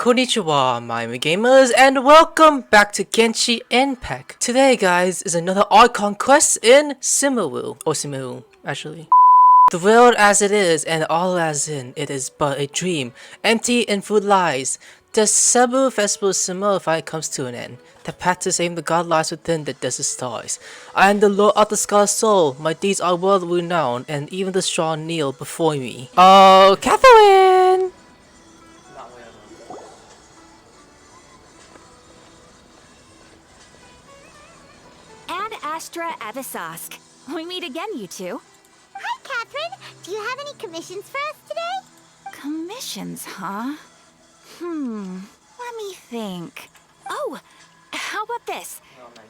Konnichiwa, Miami Gamers, and welcome back to Genshin Impact. Today, guys, is another ARCHON quest in sumeru, or sumeru, actually. The world as it is, and all as in, it is but a dream, empty and full lies. The Cebu festival sumeru comes to an end. The path to save the god lies within the desert stars. I am the Lord of the Scarlet Soul. My deeds are world renowned, and even the strong kneel before me. Oh, Catherine! Astra Avisask. We meet again, you two. Hi, Catherine. Do you have any commissions for us today? Commissions, huh? Let me think. Oh, how about this?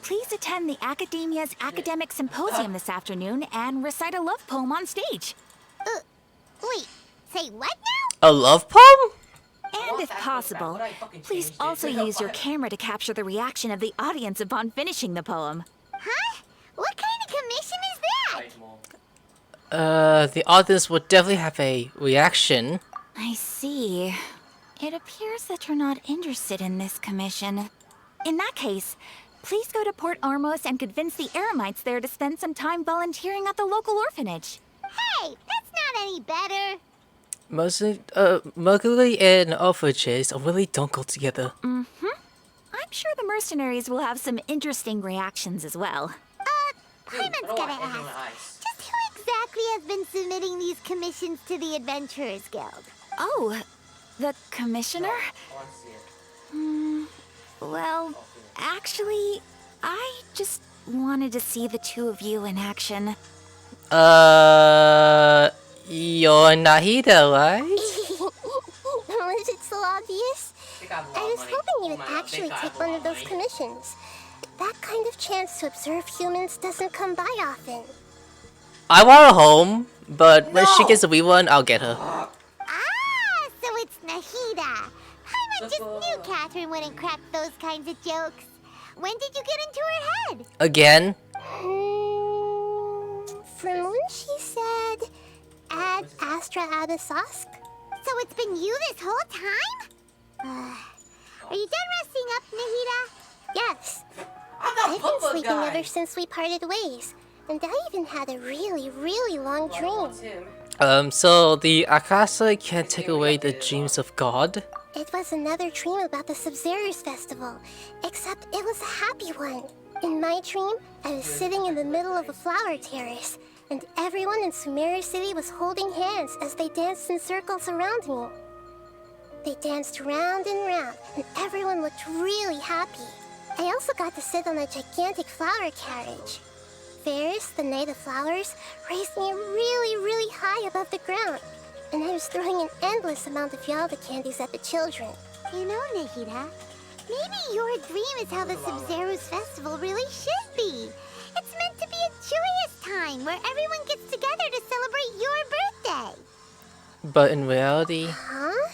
Please attend the Academia's Academic Symposium this afternoon and recite a love poem on stage. Wait, say what now? A love poem? And if possible, please also use your camera to capture the reaction of the audience upon finishing the poem. Huh? What kind of commission is that? The audience would definitely have a reaction. I see. It appears that you're not interested in this commission. In that case, please go to Port Ormos and convince the Eremites there to spend some time volunteering at the local orphanage. Hey, that's not any better. Mercury and orphanages really don't go together. I'm sure the mercenaries will have some interesting reactions as well. Paimon's gonna ask. Just who exactly has been submitting these commissions to the Adventurers Guild? Oh, the commissioner? Well, actually, I just wanted to see the two of you in action. You're Nahida, right? Was it so obvious? I was hoping you would actually take one of those commissions. That kind of chance to observe humans doesn't come by often. I want her home, but when she gets a wee one, I'll get her. So it's Nahida. Paimon just knew Catherine wouldn't crack those kinds of jokes. When did you get into her head? Again? From when she said, "Ad Astra Abisask." So it's been you this whole time? Are you done resting up, Nahida? Yes. I've been sleeping ever since we parted ways. And I even had a really long dream. So the Akasa can't take away the dreams of God? It was another dream about the Sub-Zero's festival, except it was a happy one. In my dream, I was sitting in the middle of a flower terrace, and everyone in Sumeru City was holding hands as they danced in circles around me. They danced round and round, and everyone looked really happy. I also got to sit on a gigantic flower carriage. Ferris, the Knight of Flowers, raised me really high above the ground, and I was throwing an endless amount of Yalda candies at the children. You know, Nahida, maybe your dream is how the Sub-Zero's festival really should be. It's meant to be a joyous time where everyone gets together to celebrate your birthday. But in reality... Huh?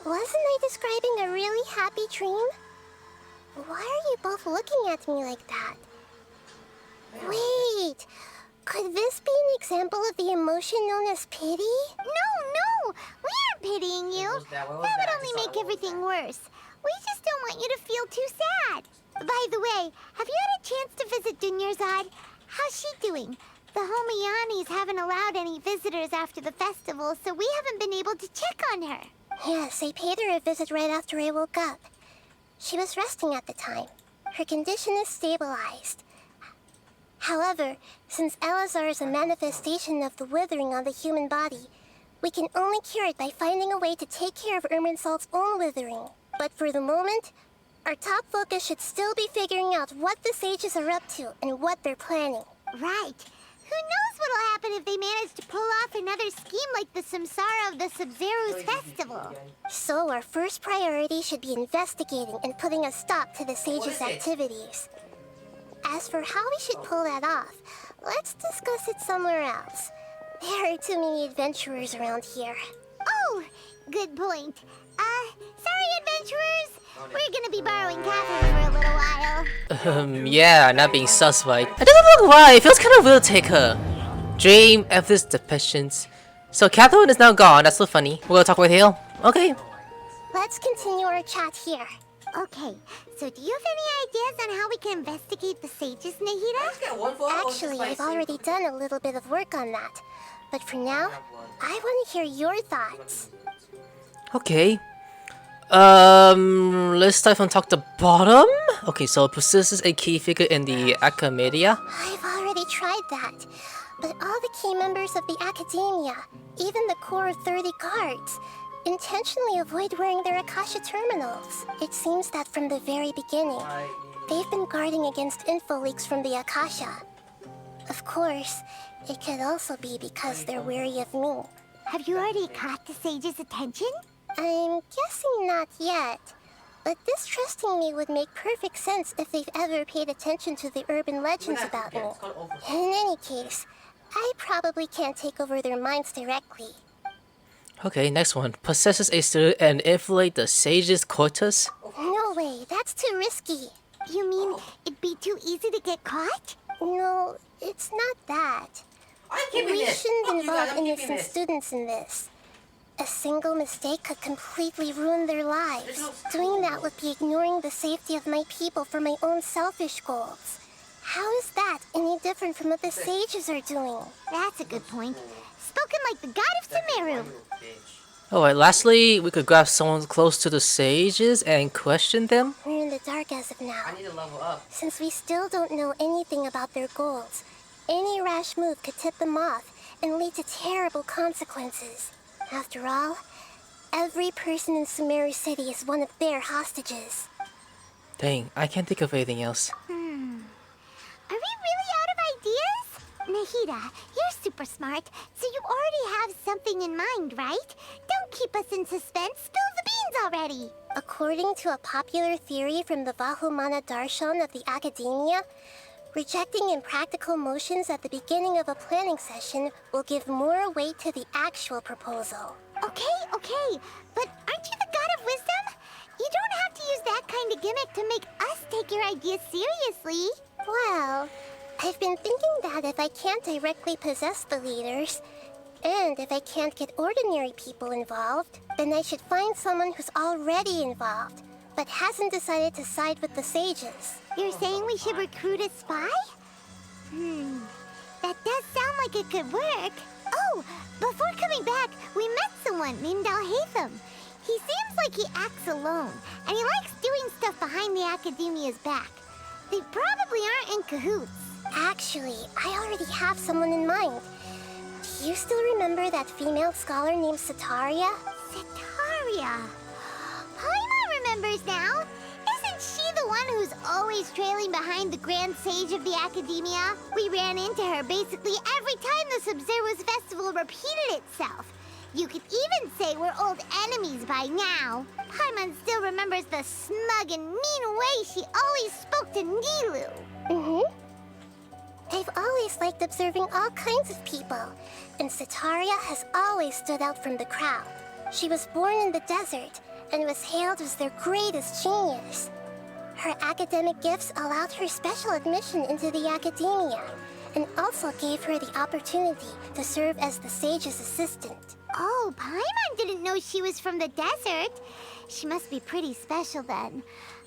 Wasn't I describing a really happy dream? Why are you both looking at me like that? Wait, could this be an example of the emotion known as pity? No, we aren't pitying you. That would only make everything worse. We just don't want you to feel too sad. By the way, have you had a chance to visit Dunyarzad? How's she doing? The Homiyanis haven't allowed any visitors after the festival, so we haven't been able to check on her. Yes, I paid her a visit right after I woke up. She was resting at the time. Her condition is stabilized. However, since Elazar is a manifestation of the withering on the human body, we can only cure it by finding a way to take care of Irminsul's own withering. But for the moment, our top focus should still be figuring out what the sages are up to and what they're planning. Right. Who knows what'll happen if they manage to pull off another scheme like the Samsara of the Sub-Zero's festival. So our first priority should be investigating and putting a stop to the sages' activities. As for how we should pull that off, let's discuss it somewhere else. There are too many adventurers around here. Oh, good point. Sorry, adventurers. We're gonna be borrowing Catherine for a little while. Yeah, not being sus, right? It doesn't look right. It feels kind of weird to take her. Dream, Ephes, depictions. So Catherine is now gone. That's so funny. We're gonna talk with Hale. Okay. let's continue our chat here. Okay, so do you have any ideas on how we can investigate the sages, Nahida? Actually, I've already done a little bit of work on that. But for now, I want to hear your thoughts. Okay. Let's start from top to bottom. Okay, so possesses a key figure in the Academia. I've already tried that. But all the key members of the Academia, even the core of 30 guards, intentionally avoid wearing their Akasha terminals. It seems that from the very beginning, they've been guarding against info leaks from the Akasha. Of course, it could also be because they're wary of me. Have you already caught the sage's attention? I'm guessing not yet. But distrusting me would make perfect sense if they've ever paid attention to the urban legends about me. In any case, I probably can't take over their minds directly. Okay, next one. Possesses a student and inflate the sage's quotas. No way, that's too risky. You mean it'd be too easy to get caught? No, it's not that. We shouldn't involve innocent students in this. A single mistake could completely ruin their lives. Doing that would be ignoring the safety of my people for my own selfish goals. How is that any different from what the sages are doing? That's a good point. Spoken like the god of Sumeru. Alright, lastly, we could grab someone close to the sages and question them. We're in the dark as of now. I need to level up. Since we still don't know anything about their goals, any rash move could tip them off and lead to terrible consequences. After all, every person in Sumeru City is one of their hostages. Dang, I can't think of anything else. Are we really out of ideas? Nahida, you're super smart, so you already have something in mind, right? Don't keep us in suspense. Spill the beans already. According to a popular theory from the Vahumana Darshan of the Academia, rejecting impractical motions at the beginning of a planning session will give more weight to the actual proposal. Okay, but aren't you the god of wisdom? You don't have to use that kind of gimmick to make us take your ideas seriously. Well, I've been thinking that if I can't directly possess the leaders, and if I can't get ordinary people involved, then I should find someone who's already involved, but hasn't decided to side with the sages. You're saying we should recruit a spy? That does sound like it could work. Oh, before coming back, we met someone named Alhaitham. He seems like he acts alone, and he likes doing stuff behind the Academia's back. They probably aren't in cahoots. Actually, I already have someone in mind. Do you still remember that female scholar named Setaria? Setaria. Paimon remembers now. Isn't she the one who's always trailing behind the Grand Sage of the Academia? We ran into her basically every time the Sub-Zero's festival repeated itself. You could even say we're old enemies by now. Paimon still remembers the smug and mean way she always spoke to Nilou. I've always liked observing all kinds of people, and Setaria has always stood out from the crowd. She was born in the desert and was hailed as their greatest genius. Her academic gifts allowed her special admission into the Academia, and also gave her the opportunity to serve as the sage's assistant. Oh, Paimon didn't know she was from the desert. She must be pretty special then.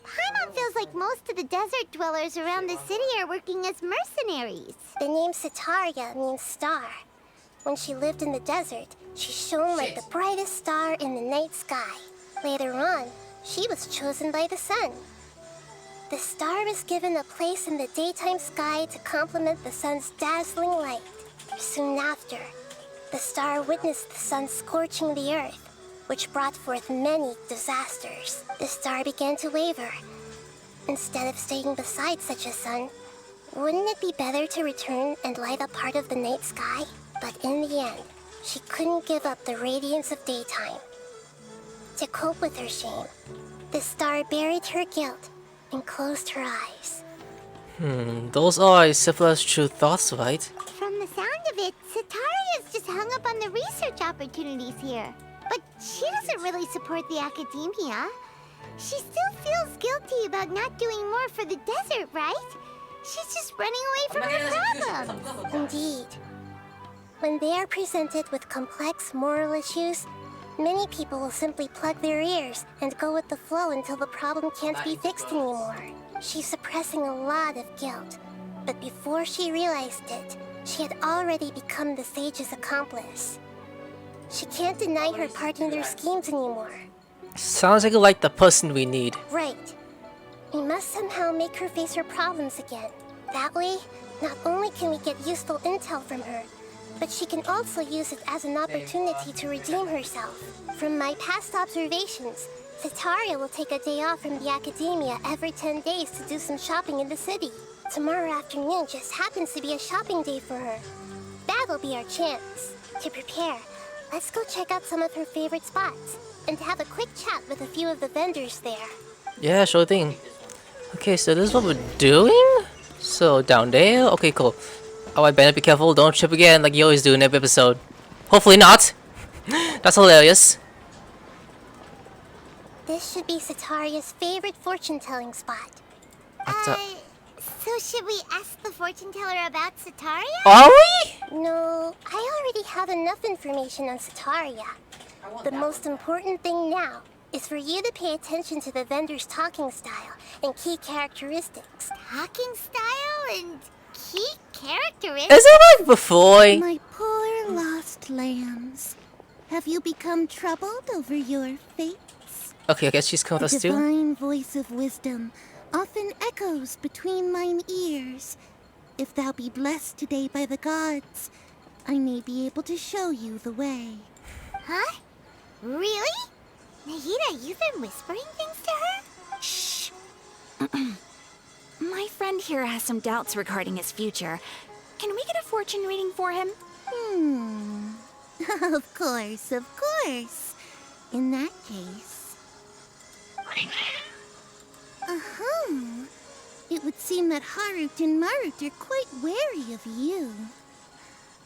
Paimon feels like most of the desert dwellers around the city are working as mercenaries. The name Setaria means star. When she lived in the desert, she shone like the brightest star in the night sky. Later on, she was chosen by the sun. The star was given a place in the daytime sky to complement the sun's dazzling light. Soon after, the star witnessed the sun scorching the earth, which brought forth many disasters. The star began to waver. Instead of staying beside such a sun, wouldn't it be better to return and light up part of the night sky? But in the end, she couldn't give up the radiance of daytime. To cope with her shame, the star buried her guilt and closed her eyes. Those are Syphilis' true thoughts, right? From the sound of it, Setaria's just hung up on the research opportunities here. But she doesn't really support the Academia. She still feels guilty about not doing more for the desert, right? She's just running away from her problems. Indeed. When they are presented with complex moral issues, Many people will simply plug their ears and go with the flow until the problem can't be fixed anymore. She's suppressing a lot of guilt. But before she realized it, she had already become the sage's accomplice. She can't deny her part in their schemes anymore. Sounds like the person we need. Right. We must somehow make her face her problems again. That way, not only can we get useful intel from her, but she can also use it as an opportunity to redeem herself. From my past observations, Setaria will take a day off from the academia every 10 days to do some shopping in the city. Tomorrow afternoon just happens to be a shopping day for her. That'll be our chance. To prepare, let's go check out some of her favorite spots and have a quick chat with a few of the vendors there. Yeah, sure thing. Okay, so this is what we're doing? So, down there? Okay, cool. Oh, I better be careful, don't trip again like you always do in every episode. Hopefully not! That's hilarious. This should be Setaria's favorite fortune-telling spot. So should we ask the fortune teller about Setaria? Are we? No, I already have enough information on Setaria. The most important thing now is for you to pay attention to the vendor's talking style and key characteristics. Talking style and key characteristics? Is it like before? My poor lost lambs. Have you become troubled over your fates? Okay, I guess she's coming with The us too. divine voice of wisdom often echoes between mine ears. If thou be blessed today by the gods, I may be able to show you the way. Huh? Really? Nahida, you've been whispering things to her? Shh. My friend here has some doubts regarding his future. Can we get a fortune reading for him? Of course, of course. In that case... It would seem that Harut and Marut are quite wary of you.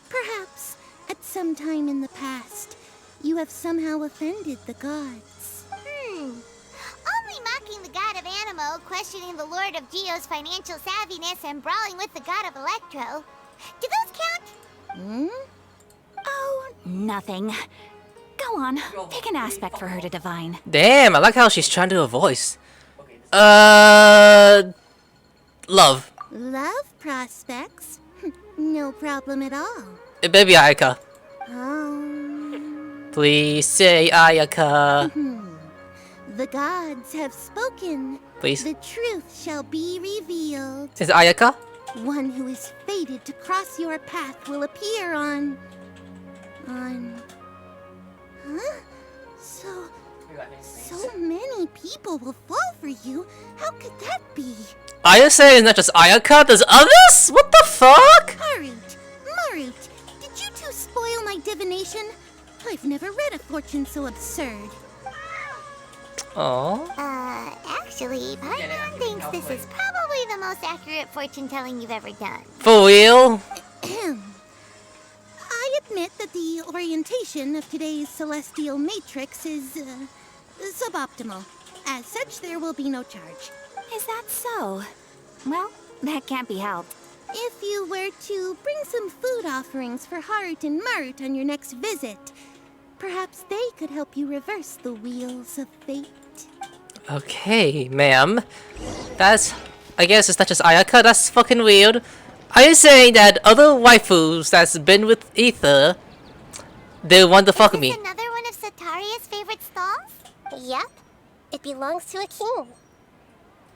Perhaps, at some time in the past, you have somehow offended the gods. Only mocking the god of Animo, questioning the lord of Geo's financial savviness, and brawling with the god of Electro. Do those count? Oh, nothing. Go on, pick an aspect for her to divine. Damn, I like how she's trying to do a voice. Love. Love prospects? No problem at all. Baby Ayaka. Um, Please say Ayaka. the gods have spoken. Please. The truth shall be revealed. Is it Ayaka? One who is fated to cross your path will appear on... Huh? So many people will fall for you. How could that be? Ayase is not just Ayaka, there's others? What the fuck? Harut, Marut, did you two spoil my divination? I've never read a fortune so absurd. Oh. Actually, Paimon thinks this is probably the most accurate fortune telling you've ever done. For real? I admit that the orientation of today's celestial matrix is suboptimal. As such, there will be no charge. Is that so? Well, that can't be helped. If you were to bring some food offerings for Harut and Marut on your next visit, perhaps they could help you reverse the wheels of fate. Okay, ma'am. That's... I guess it's not just Ayaka, that's fucking weird. Are you saying that other waifus that's been with Aether, they want to fuck me? Is this another one of Setaria's favorite stalls? Yep, it belongs to a king.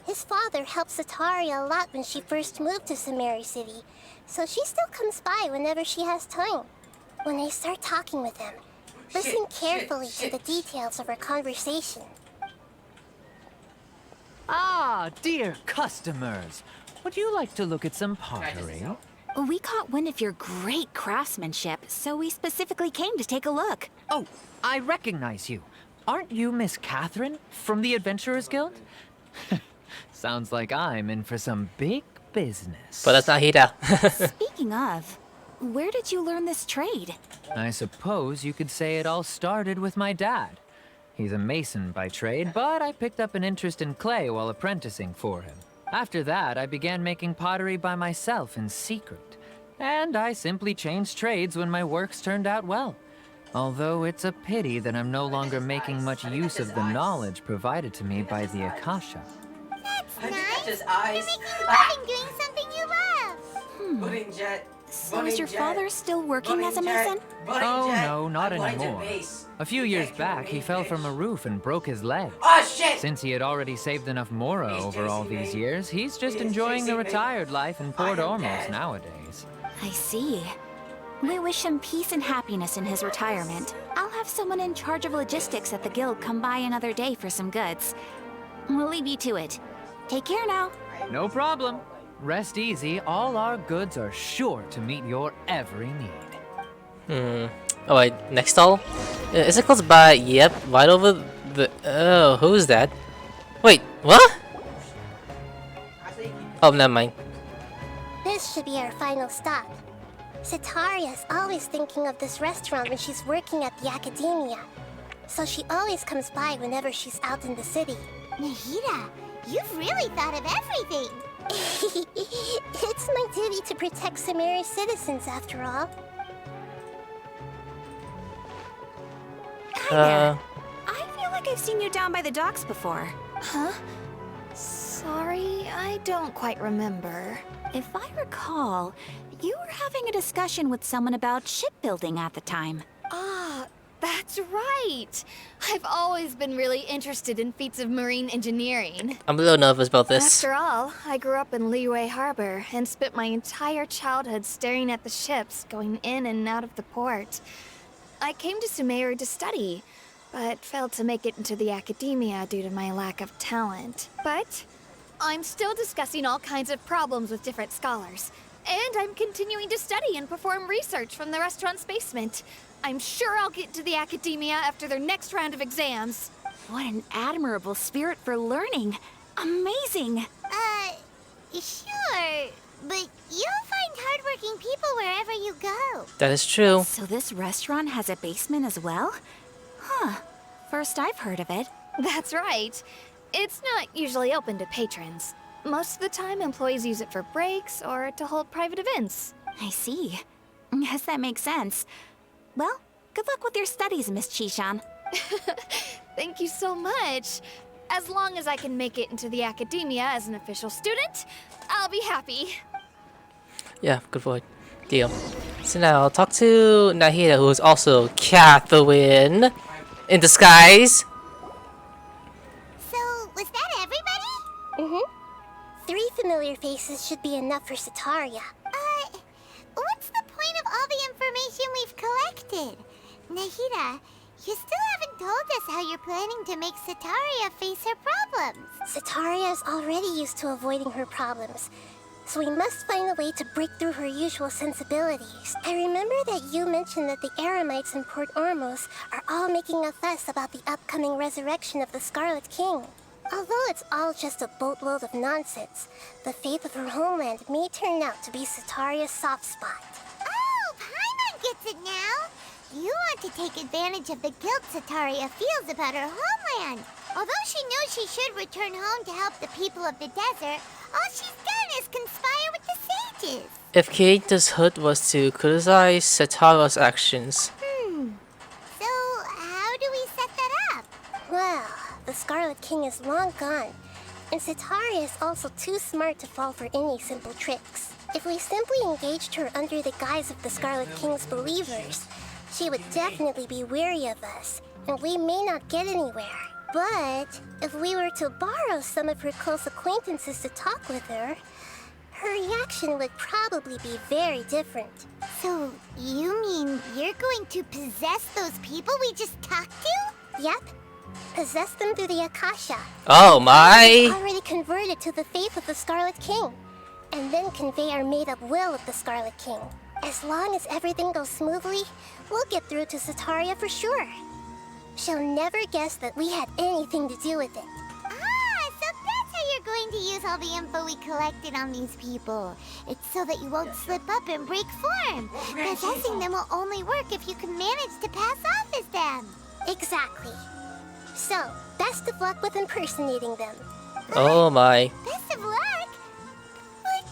His father helped Setaria a lot when she first moved to Sumeru City, so she still comes by whenever she has time. When I start talking with him, listen carefully to the details of our conversation. Ah, dear customers. Would you like to look at some pottery? We caught wind of your great craftsmanship, so we specifically came to take a look. Oh, I recognize you. Aren't you Miss Catherine from the Adventurers Guild? Sounds like I'm in for some big business. But that's Nahida. Speaking of, where did you learn this trade? I suppose you could say it all started with my dad. He's a mason by trade, but I picked up an interest in clay while apprenticing for him. After that, I began making pottery by myself in secret. And I simply changed trades when my works turned out well. Although it's a pity that I'm no longer making much use of the knowledge provided to me by the Akasha. That's nice. You're making a living doing something you love. So is your father still working as a mason? Oh no, not anymore. A few years back, he fell from a roof and broke his leg. Since he had already saved enough mora over all these years, he's just enjoying the retired life in Port Ormos nowadays. I see. We wish him peace and happiness in his retirement. I'll have someone in charge of logistics at the guild come by another day for some goods. We'll leave you to it. Take care now. No problem. Rest easy, all our goods are sure to meet your every need. Oh wait, next stall? Is it close by? Yep, right over the... Oh, who's that? Wait, what? Oh, never mind. This should be our final stop. Setaria's always thinking of this restaurant when she's working at the academia. So she always comes by whenever she's out in the city. Nahida, you've really thought of everything. It's my duty to protect Sumeru's citizens, after all. Hi there. I feel like I've seen you down by the docks before. Huh? Sorry, I don't quite remember. If I recall, you were having a discussion with someone about shipbuilding at the time. Ah, that's right! I've always been really interested in feats of marine engineering. I'm a little nervous about this. After all, I grew up in Liyue Harbor and spent my entire childhood staring at the ships going in and out of the port. I came to Sumeru to study, but failed to make it into the academia due to my lack of talent. But I'm still discussing all kinds of problems with different scholars, and I'm continuing to study and perform research from the restaurant's basement. I'm sure I'll get to the academia after their next round of exams. What an admirable spirit for learning. Amazing. Sure. But you'll find hardworking people wherever you go. That is true. So this restaurant has a basement as well? Huh. First I've heard of it. That's right. It's not usually open to patrons. Most of the time, employees use it for breaks or to hold private events. I see. Guess that makes sense. Well, good luck with your studies, Miss Chishan. Thank you so much. As long as I can make it into the academia as an official student, I'll be happy. Yeah, good boy. Deal. So now I'll talk to Nahida, who is also Catherine in disguise. So, was that everybody? 3 familiar faces should be enough for Setaria. What's the point of all the information we've collected? Nahida, you still haven't told us how you're planning to make Setaria face her problems. Setaria is already used to avoiding her problems, so we must find a way to break through her usual sensibilities. I remember that you mentioned that the Eremites in Port Ormos are all making a fuss about the upcoming resurrection of the Scarlet King. Although it's all just a boatload of nonsense, the fate of her homeland may turn out to be Setaria's soft spot. Oh, Paimon gets it now. You want to take advantage of the guilt Setaria feels about her homeland. Although she knows she should return home to help the people of the desert, all she's done is conspire with the sages. If Kate's hood was to criticize Setara's actions. So, how do we set that up? Well, the Scarlet King is long gone, and Setaria is also too smart to fall for any simple tricks. If we simply engaged her under the guise of the Scarlet King's believers, she would definitely be wary of us, and we may not get anywhere. But if we were to borrow some of her close acquaintances to talk with her, her reaction would probably be very different. So, you mean you're going to possess those people we just talked to? Yep. Possess them through the Akasha. Oh my! Already converted to the faith of the Scarlet King, and then convey our made-up will of the Scarlet King. As long as everything goes smoothly, we'll get through to Setaria for sure. She'll never guess that we had anything to do with it. Ah, so that's how you're going to use all the info we collected on these people. It's so that you won't slip up and break form. Possessing them will only work if you can manage to pass off as them. Exactly. So, best of luck with impersonating them. Oh my. Best of luck? But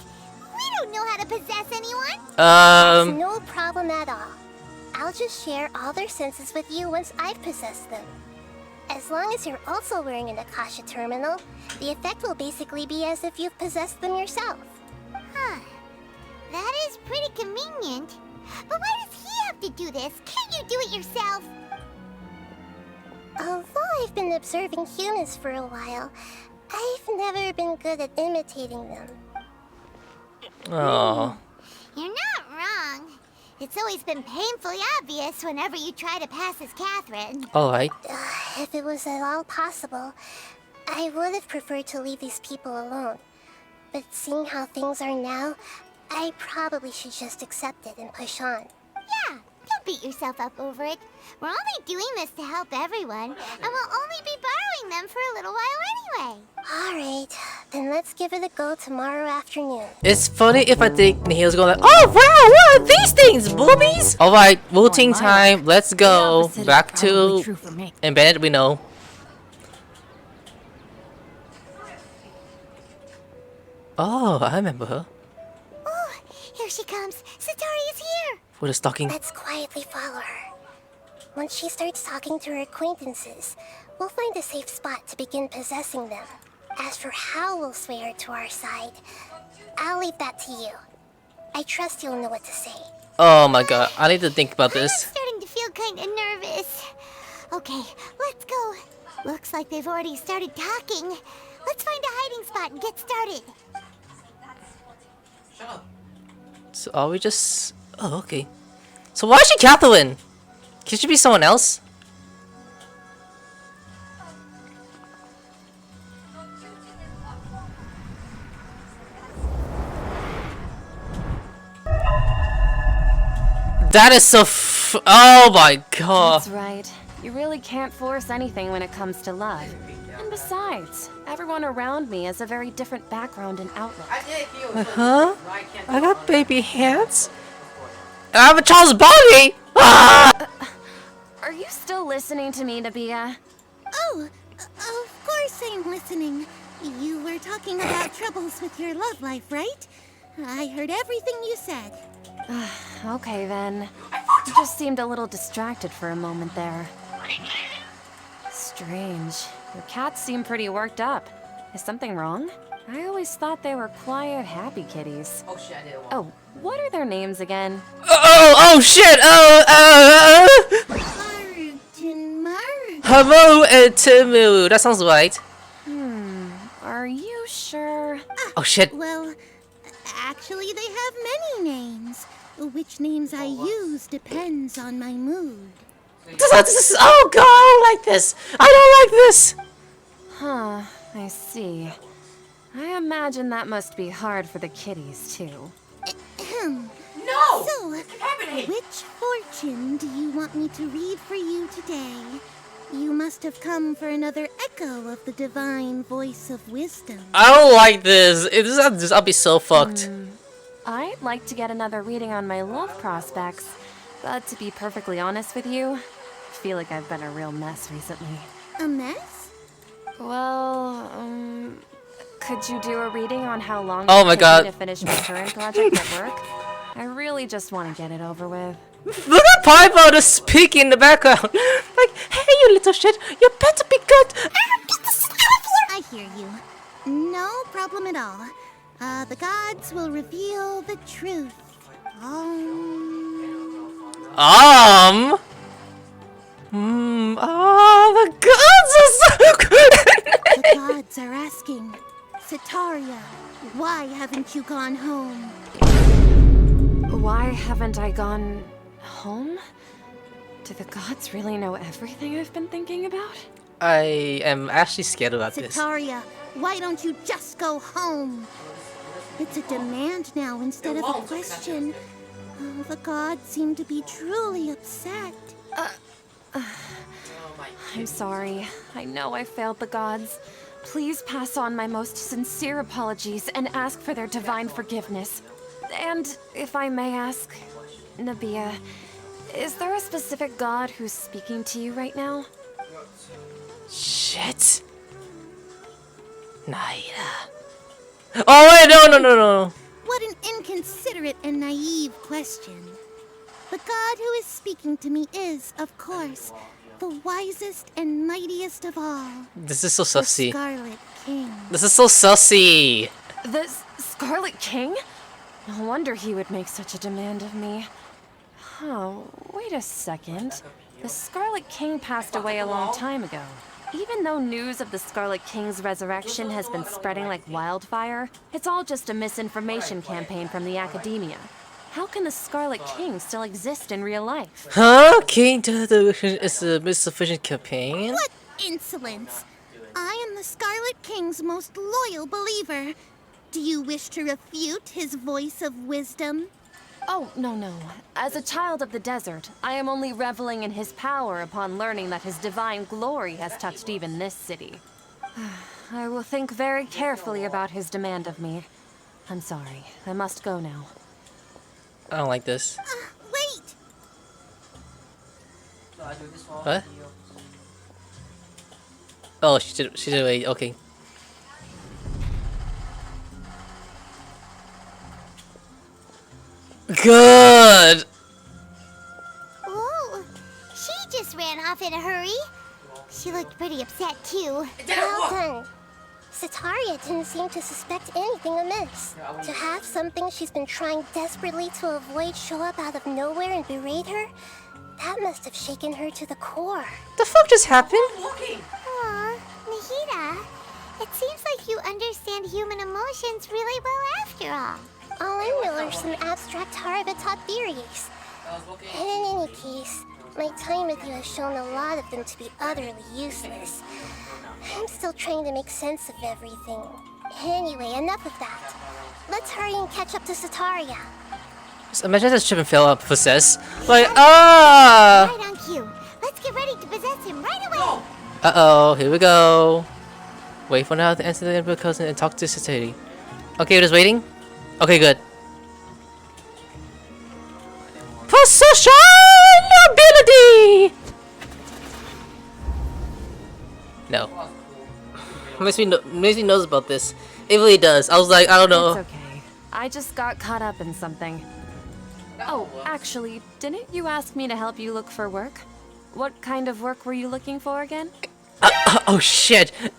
we don't know how to possess anyone. It's no problem at all. I'll just share all their senses with you once I've possessed them. As long as you're also wearing an Akasha terminal, the effect will basically be as if you've possessed them yourself. Huh. That is pretty convenient. But why does he have to do this? Can't you do it yourself? Although I've been observing humans for a while, I've never been good at imitating them. Oh. You're not wrong. It's always been painfully obvious whenever you try to pass as Catherine. Alright. If it was at all possible, I would have preferred to leave these people alone. But seeing how things are now, I probably should just accept it and push on. Yeah, don't beat yourself up over it. We're only doing this to help everyone, and we'll only be borrowing them for a little while anyway. Alright, then let's give it a go tomorrow afternoon. It's funny if I think Nahida's going like, oh wow, what are these things, boobies? Alright, routine time, let's go. Back to and Bennett we know. Oh, I remember her. Oh, here she comes. Satori is here. For the stalking. Let's quietly follow her. Once she starts talking to her acquaintances, we'll find a safe spot to begin possessing them. As for how we'll sway her to our side, I'll leave that to you. I trust you'll know what to say. Oh my god, I need to think about I'm this. starting to feel kind of nervous. Okay, let's go. Looks like they've already started talking. Let's find a hiding spot and get started. So are we just... Oh, okay. So why is she Catherine? Can she be someone else? That is so oh my god. That's right. You really can't force anything when it comes to love. And besides, everyone around me has a very different background and outlook. Huh? I got baby hands? And I have a child's body! Ah! Are you still listening to me, Nabia? Oh, of course I'm listening. You were talking about troubles with your love life, right? I heard everything you said. Okay then. You just seemed a little distracted for a moment there. Strange. Your cats seem pretty worked up. Is something wrong? I always thought they were quiet, happy kitties. Oh shit, I did Oh, what are their names again? Oh shit! Haru and Timu. That sounds right. Are you sure? Oh shit. Well, actually they have many names. Which names I use depends on my mood. Oh god, I don't like this. I don't like this. Huh, I see. I imagine that must be hard for the kitties, too. No. So, which fortune do you want me to read for you today? You must have come for another echo of the divine voice of wisdom. I don't like this. I'll be so fucked. I'd like to get another reading on my love prospects, but to be perfectly honest with you, I feel like I've been a real mess recently. A mess? Well, could you do a reading on how long Oh it my took god. me to finish my current project at work? I really just want to get it over with. Look at Paimon just speaking in the background. Like, hey, you little shit, you better be good. I hear you. No problem at all. The gods will reveal the truth. The gods are so good. The gods are asking, Sataria, why haven't you gone home? Why haven't I gone home? Do the gods really know everything I've been thinking about? I am actually scared about this. Sataria, why don't you just go home? It's a demand now instead of a question. Oh, the gods seem to be truly upset. I'm sorry. I know I failed the gods. Please pass on my most sincere apologies and ask for their divine forgiveness. And if I may ask, Nabia, is there a specific god who's speaking to you right now? Shit. Nahida. Oh wait, no. What an inconsiderate and naive question. The god who is speaking to me is, of course, the wisest and mightiest of all. This is so The sussy. Scarlet King. This is so sussy. The Scarlet King? No wonder he would make such a demand of me. Oh, wait a second. The Scarlet King passed away a long time ago. Even though news of the Scarlet King's resurrection has been spreading like wildfire, it's all just a misinformation campaign from the academia. How can the Scarlet King still exist in real life? Huh? King Television is a insufficient campaign? What insolence! I am the Scarlet King's most loyal believer. Do you wish to refute his voice of wisdom? Oh, no. As a child of the desert, I am only reveling in his power upon learning that his divine glory has touched even this city. I will think very carefully about his demand of me. I'm sorry. I must go now. I don't like this. Wait! What? Oh, she did wait. Okay. Good. Oh, she just ran off in a hurry. She looked pretty upset too. Well done. Sataria didn't seem to suspect anything amiss. To have something she's been trying desperately to avoid show up out of nowhere and berate her, that must have shaken her to the core. The fuck just happened? Aw, Nahida, it seems like you understand human emotions really well after all. All I know are some abstract Harabata theories. And in any case, my time with you has shown a lot of them to be utterly useless. I'm still trying to make sense of everything. Anyway, enough of that. Let's hurry and catch up to Sataria. Just imagine this chip and fail up possess. Like, ah! Right on cue. Let's get ready to possess him right away. Uh-oh, here we go. Wait for now to answer the input cousin and talk to Sataria. Okay, we're just waiting? Okay, good. Possession ability! No. Makes me knows about this. It really does. I was like, I don't know. It's okay. I just got caught up in something. Oh, actually, didn't you ask me to help you look for work? What kind of work were you looking for again? Oh shit. Man,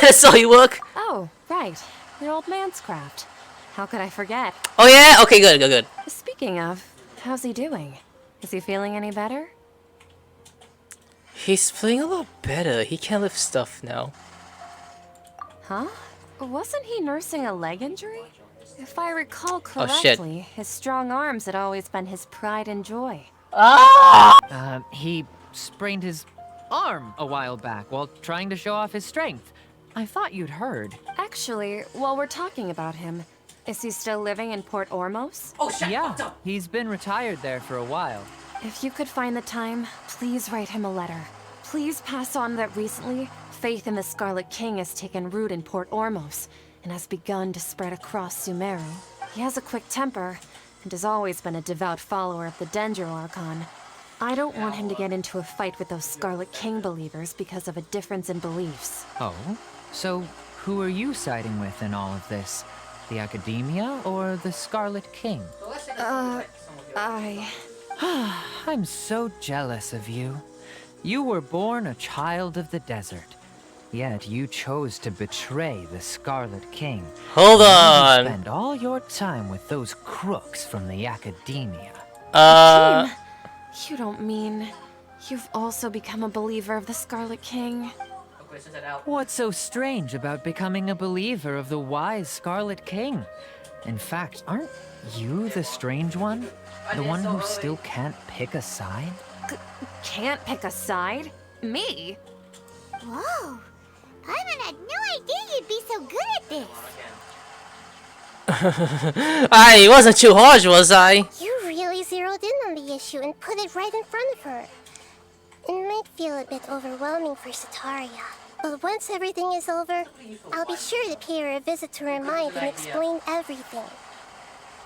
I saw you work. Oh, right. Your old man's craft. How could I forget? Oh yeah? Okay, good. Speaking of, how's he doing? Is he feeling any better? He's feeling a lot better. He can lift stuff now. Huh? Wasn't he nursing a leg injury? If I recall Oh, shit. correctly, his strong arms had always been his pride and joy. He sprained his arm a while back while trying to show off his strength. I thought you'd heard. Actually, while we're talking about him, is he still living in Port Ormos? Yeah, he's been retired there for a while. If you could find the time, please write him a letter. Please pass on that recently, faith in the Scarlet King has taken root in Port Ormos and has begun to spread across Sumeru. He has a quick temper and has always been a devout follower of the ARCHON. I don't want him to get into a fight with those Scarlet King believers because of a difference in beliefs. Oh? So, who are you siding with in all of this? The Academia or the Scarlet King? I'm so jealous of you. You were born a child of the desert, yet you chose to betray the Scarlet King. Hold You on. spend all your time with those crooks from the Academia. Jim, you don't mean you've also become a believer of the Scarlet King? What's so strange about becoming a believer of the wise Scarlet King? In fact, aren't you the strange one? The one who still can't pick a side? Can't pick a side? Me? Whoa, Paimon had no idea you'd be so good at this. I wasn't too harsh, was I? You really zeroed in on the issue and put it right in front of her. It might feel a bit overwhelming for Sataria, but once everything is over, I'll be sure to pay her a visit to her mind and explain everything.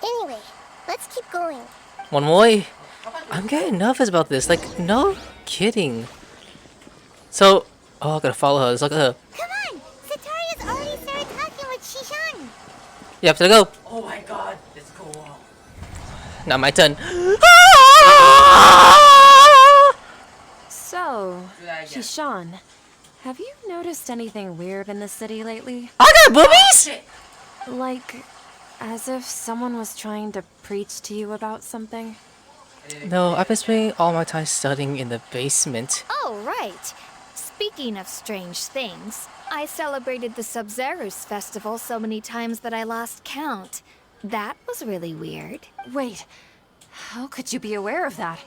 Anyway, let's keep going. One more? I'm getting nervous about this. Like, no kidding. So, oh, I gotta follow her. Let's look at her. Come on, Sataria's already started talking with Shishan. Yep, there we go. Oh my god, let's go. Now my turn. So, Kishan, have you noticed anything weird in the city lately? I got boobies? Like, as if someone was trying to preach to you about something? No, I've been spending all my time studying in the basement. Oh, right. Speaking of strange things, I celebrated the Sub-Zerus festival so many times that I lost count. That was really weird. Wait, how could you be aware of that?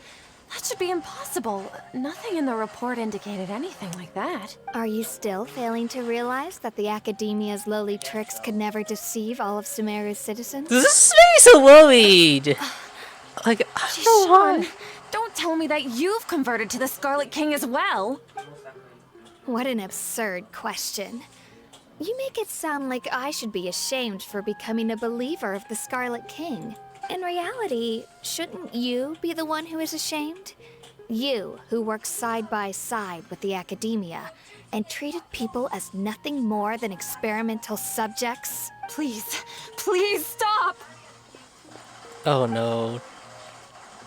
That should be impossible. Nothing in the report indicated anything like that. Are you still failing to realize that the Academia's lowly tricks could never deceive all of Sumeru's citizens? This is making me so worried. Like, I don't know why. Kishan, don't tell me that you've converted to the Scarlet King as well. What an absurd question. You make it sound like I should be ashamed for becoming a believer of the Scarlet King. In reality, shouldn't you be the one who is ashamed? You, who works side by side with the Academia and treated people as nothing more than experimental subjects. Please, please stop! Oh no.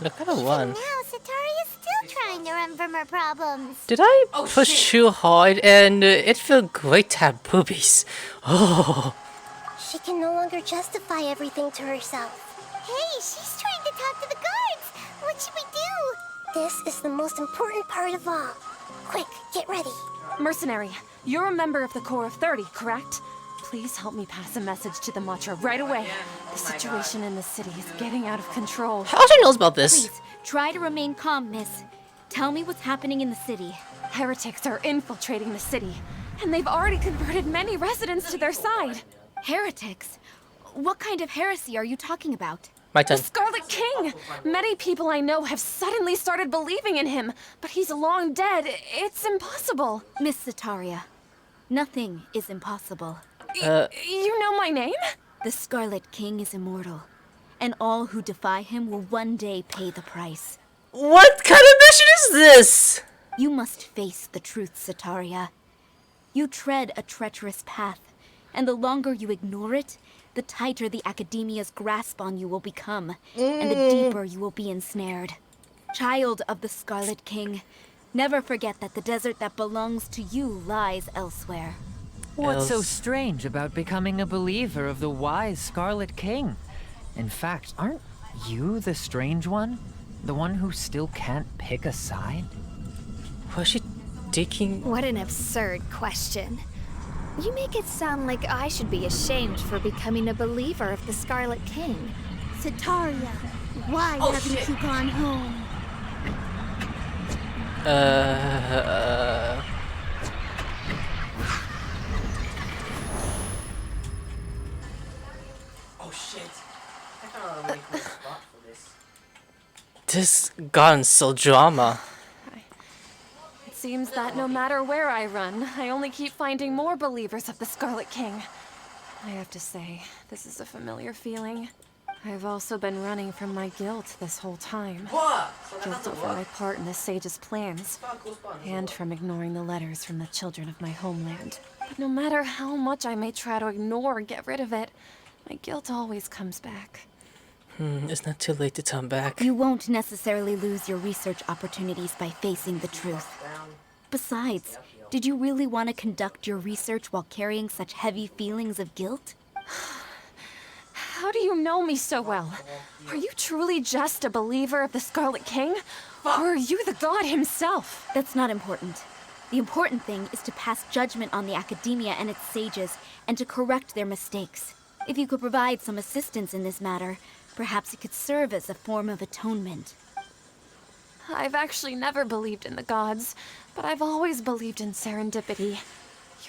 Look at the one. Now Satari is still trying to run from her problems. Did I push too hard and it felt great to have boobies? Oh. She can no longer justify everything to herself. Hey, she's trying to talk to the guards. What should we do? This is the most important part of all. Quick, get ready. Mercenary, you're a member of the Corps of 30, correct? Please help me pass a message to the Matcha right away. The situation in the city is getting out of control. How she knows about this? Please, try to remain calm, miss. Tell me what's happening in the city. Heretics are infiltrating the city, and they've already converted many residents to their side. Heretics? What kind of heresy are you talking about? My The turn. Scarlet King! Many people I know have suddenly started believing in him, but he's long dead. It's impossible. Miss Sataria, nothing is impossible. You know my name? The Scarlet King is immortal, and all who defy him will one day pay the price. What kind of mission is this? You must face the truth, Sataria. You tread a treacherous path, and the longer you ignore it, the tighter the Academia's grasp on you will become, and the deeper you will be ensnared. Child of the Scarlet King, never forget that the desert that belongs to you lies elsewhere. What's so strange about becoming a believer of the wise Scarlet King? In fact, aren't you the strange one? The one who still can't pick a side? Was she taking... What an absurd question. You make it sound like I should be ashamed for becoming a believer of the Scarlet King. Sataria, why haven't you gone home? Oh shit. I found a really cool spot for this. This gun so drama. It seems that no matter where I run, I only keep finding more believers of the Scarlet King. I have to say, this is a familiar feeling. I've also been running from my guilt this whole time. Guilt over my part in the sage's plans, and from ignoring the letters from the children of my homeland. But no matter how much I may try to ignore or get rid of it, my guilt always comes back. It's not too late to turn back. You won't necessarily lose your research opportunities by facing the truth. Besides, did you really want to conduct your research while carrying such heavy feelings of guilt? How do you know me so well? Are you truly just a believer of the Scarlet King? Or are you the god himself? That's not important. The important thing is to pass judgment on the Academia and its sages, and to correct their mistakes. If you could provide some assistance in this matter, perhaps it could serve as a form of atonement. I've actually never believed in the gods, but I've always believed in serendipity.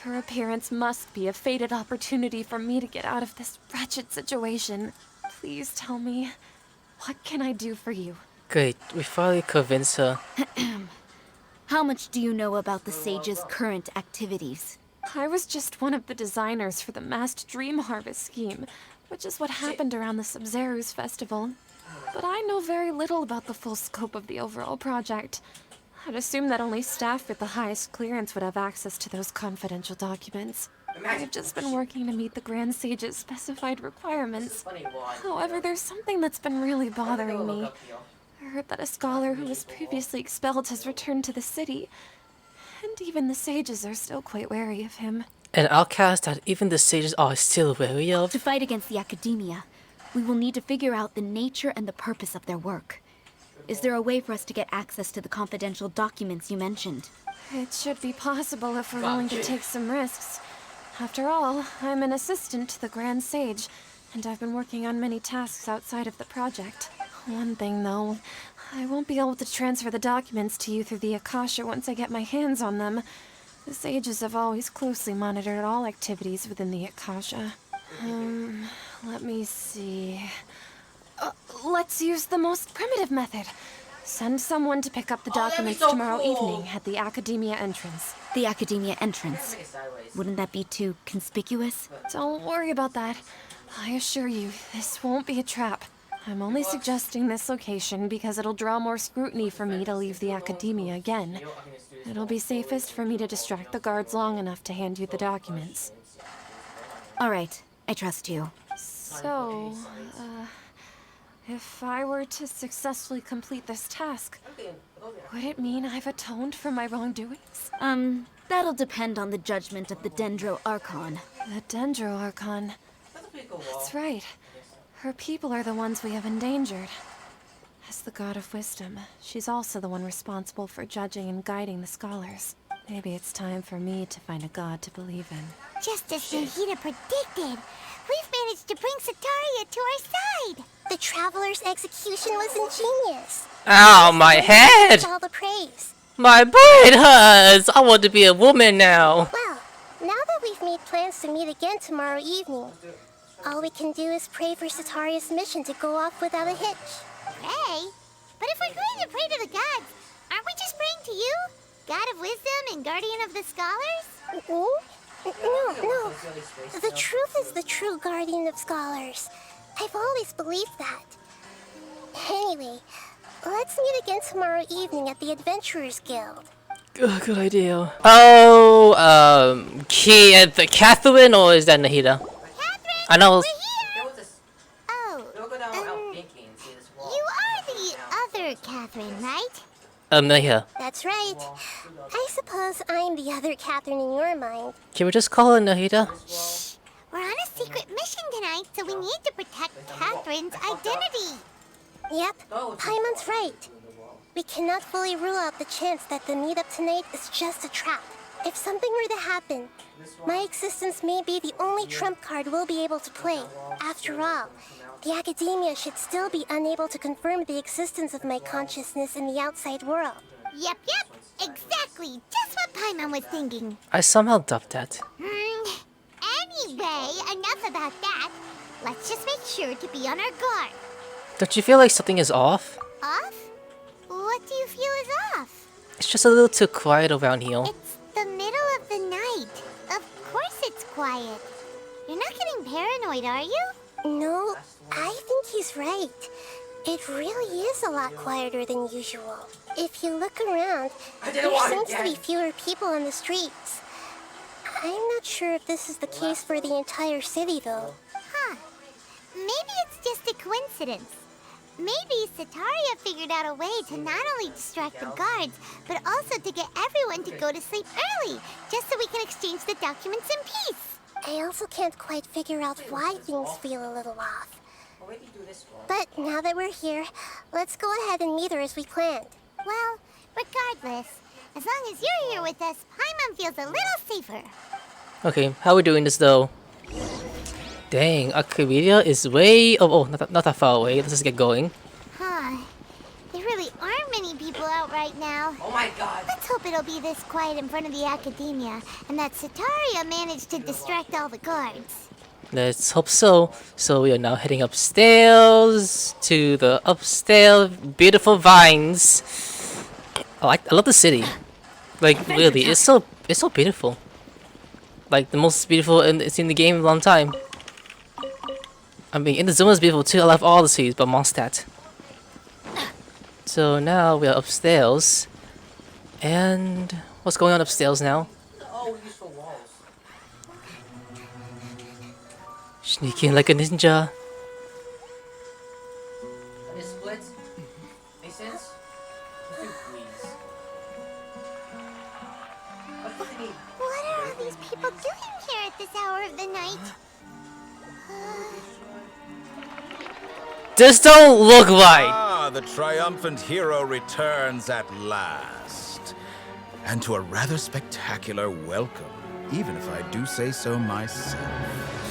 Your appearance must be a fated opportunity for me to get out of this wretched situation. Please tell me, what can I do for you? Great, we finally convinced her. How much do you know about the sage's current activities? I was just one of the designers for the massed dream harvest scheme, which is what happened around the Sub-Zerus festival. But I know very little about the full scope of the overall project. I'd assume that only staff with the highest clearance would have access to those confidential documents. I've just been working to meet the Grand Sage's specified requirements. However, there's something that's been really bothering me. I heard that a scholar who was previously expelled has returned to the city, and even the sages are still quite wary of him. An outcast that even the sages are still wary of? To fight against the academia, we will need to figure out the nature and the purpose of their work. Is there a way for us to get access to the confidential documents you mentioned? It should be possible if we're willing to take some risks. After all, I'm an assistant to the Grand Sage, and I've been working on many tasks outside of the project. One thing, though, I won't be able to transfer the documents to you through the Akasha once I get my hands on them. The sages have always closely monitored all activities within the Akasha. Let me see... let's use the most primitive method. Send someone to pick up the documents tomorrow evening at the Academia entrance. The Academia entrance. Wouldn't that be too conspicuous? Don't worry about that. I assure you, this won't be a trap. I'm only suggesting this location because it'll draw more scrutiny for me to leave the Academia again. It'll be safest for me to distract the guards long enough to hand you the documents. All right, I trust you. So, if I were to successfully complete this task, would it mean I've atoned for my wrongdoings? That'll depend on the judgment of the Dendro-Archon. The Dendro-Archon. That's right. Her people are the ones we have endangered. As the god of wisdom, she's also the one responsible for judging and guiding the scholars. Maybe it's time for me to find a god to believe in. Just as Nahida predicted, we've managed to bring Sataria to our side. The Traveler's execution was ingenious. Ow, my head! All the praise. My brain hurts! I want to be a woman now. Well, now that we've made plans to meet again tomorrow evening, all we can do is pray for Sataria's mission to go off without a hitch. Pray? But if we're going to pray to the gods, aren't we just praying to you? God of wisdom and guardian of the scholars? No. The truth is the true guardian of scholars. I've always believed that. Anyway, let's meet again tomorrow evening at the Adventurers Guild. Good idea. Oh, Catherine, or is that Nahida? Catherine, I know. we're here! Oh, you are the other Catherine, right? Nahida. That's right. I suppose I'm the other Catherine in your mind. Can we just call her Nahida? Shh. We're on a secret mission tonight, so we need to protect Catherine's identity. Yep, Paimon's right. We cannot fully rule out the chance that the meetup tonight is just a trap. If something were to happen, my existence may be the only trump card we'll be able to play. After all, the academia should still be unable to confirm the existence of my consciousness in the outside world. Yep, exactly. Just what Paimon was thinking. I somehow dubbed that. Anyway, enough about that. Let's just make sure to be on our guard. Don't you feel like something is off? Off? What do you feel is off? It's just a little too quiet around here. It's the middle of the night. Of course it's quiet. You're not getting paranoid, are you? No, I think he's right. It really is a lot quieter than usual. If you look around, there seems to be fewer people on the streets. I'm not sure if this is the case for the entire city, though. Huh. Maybe it's just a coincidence. Maybe Sataria figured out a way to not only distract the guards, but also to get everyone to go to sleep early, just so we can exchange the documents in peace. I also can't quite figure out why things feel a little off. But now that we're here, let's go ahead and meet her as we planned. Well, regardless, as long as you're here with us, Paimon feels a little safer. Okay, how are we doing this though? Dang, Arcadia is way... Oh, not that far away. Let's just get going. Huh. There really aren't many people out right now. Oh my god. Let's hope it'll be this quiet in front of the Academia, and that Sataria managed to distract all the guards. Let's hope so. So we are now heading upstairs to the upstairs beautiful vines. I love the city. Like really, it's so beautiful. Like the most beautiful it's in the game in a long time. I mean, Inazuma is beautiful too. I love all the cities, but Mondstadt. So now we are upstairs, and what's going on upstairs now? Oh, useful walls. Sneaking like a ninja. And it splits. Makes sense? Let's do please. What are all these people doing here at this hour of the night? This don't look right. Ah, the triumphant hero returns at last. And to a rather spectacular welcome, even if I do say so myself.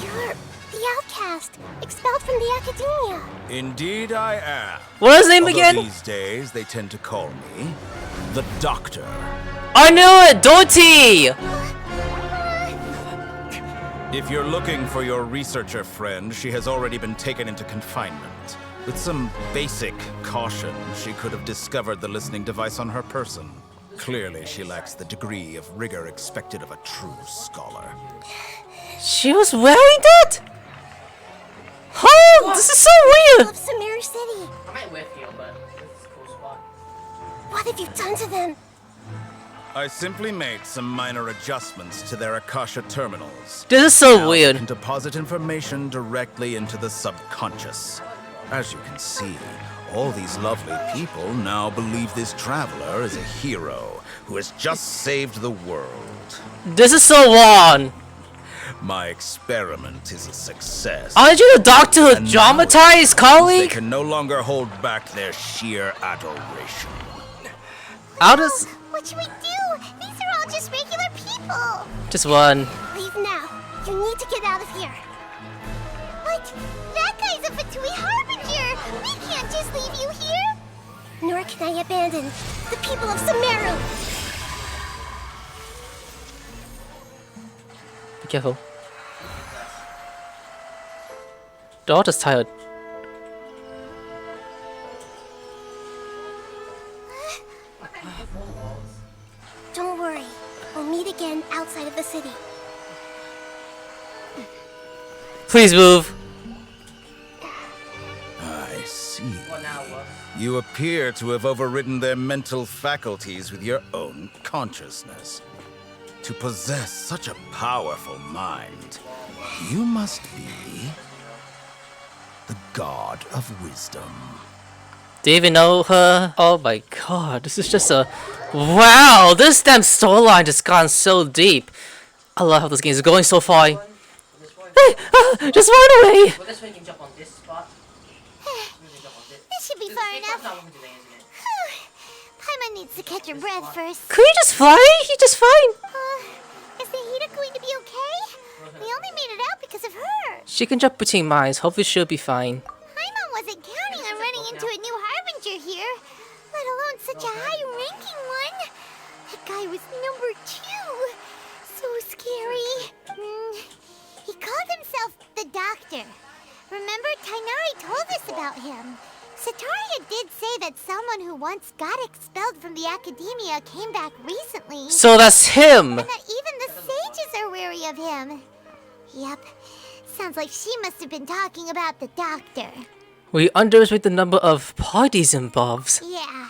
You're the outcast, expelled from the academia. Indeed I am. What is his name Although again? these days they tend to call me the Doctor. I knew it! Doty! If you're looking for your researcher friend, she has already been taken into confinement. With some basic caution, she could have discovered the listening device on her person. Clearly, she lacks the degree of rigor expected of a true scholar. She was wearing that? Oh, this is so weird! Of Sumeru City. I might whiff you, but this is a cool spot. What have you done to them? I simply made some minor adjustments to their Akasha terminals. This is so Now they weird. can deposit information directly into the subconscious. As you can see, all these lovely people now believe this traveler is a hero who has just saved the world. This is so wrong. My experiment is a success. Aren't you the doctor who And now traumatized his it seems They colleague? can no longer hold back their sheer adoration. How does... What should we do? These are all just regular people. Just one. Leave now. You need to get out of here. What? That guy's a Fatui Harbinger. We can't just leave you here. Nor can I abandon the people of Sumeru. Be careful. The daughter's tired. Don't worry. We'll meet again outside of the city. Please move. I see. What now, what? You appear to have overridden their mental faculties with your own consciousness. To possess such a powerful mind, you must be the god of wisdom. Do you even know her? Oh my god, this is just a... Wow, this damn storyline just gone so deep. I love how this game is going so far. Hey, just run away! Well, this way you can jump on this spot. This should be far enough. Paimon needs to catch her breath first. Could you just fly? He just fine. Is Nahida going to be okay? We only made it out because of her. She can jump between mines. Hopefully she'll be fine. Paimon wasn't counting on running into a new Harbinger here, let alone such a high-ranking one. That guy was number 2. So scary. He called himself the Doctor. Remember, Tighnari told us about him. Sataria did say that someone who once got expelled from the academia came back recently. So that's him. And that even the sages are wary of him. Yep. Sounds like she must have been talking about the Doctor. We underestimate the number of parties involved. Yeah.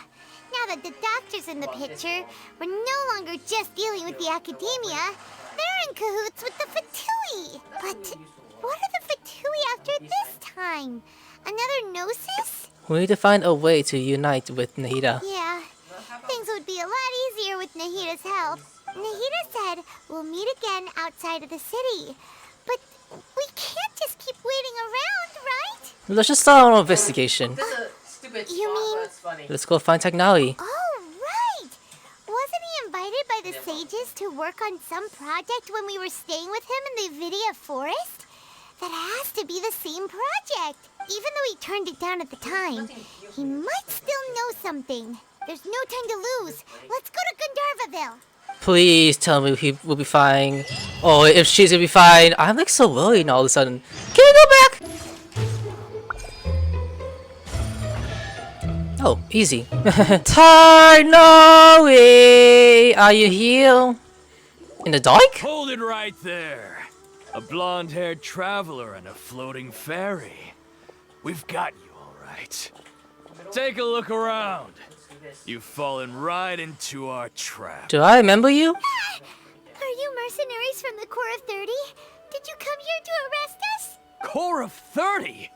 Now that the Doctor's in the picture, we're no longer just dealing with the academia. They're in cahoots with the Fatui. But what are the Fatui after this time? Another Gnosis? We need to find a way to unite with Nahida. Yeah. Things would be a lot easier with Nahida's help. Nahida said we'll meet again outside of the city. But we can't just keep waiting around, right? Let's just start our investigation. This is a stupid You spot, mean- but it's funny. Let's go find Tighnari. Oh, right! Wasn't he invited by the sages to work on some project when we were staying with him in the Vidya forest? That has to be the same project. Even though he turned it down at the time, he might still know something. There's no time to lose. Let's go to Gandharvaville. Please tell me he will be fine. Oh, if she's gonna be fine. I'm like so worried now all of a sudden. Can we go back? Oh, easy. Tighnari! Are you here? In the dark? Hold it right there. A blonde-haired traveler and a floating fairy. We've got you all right. Take a look around. You've fallen right into our trap. Do I remember you? Are you mercenaries from the Corps of 30? Did you come here to arrest us? Core of 30?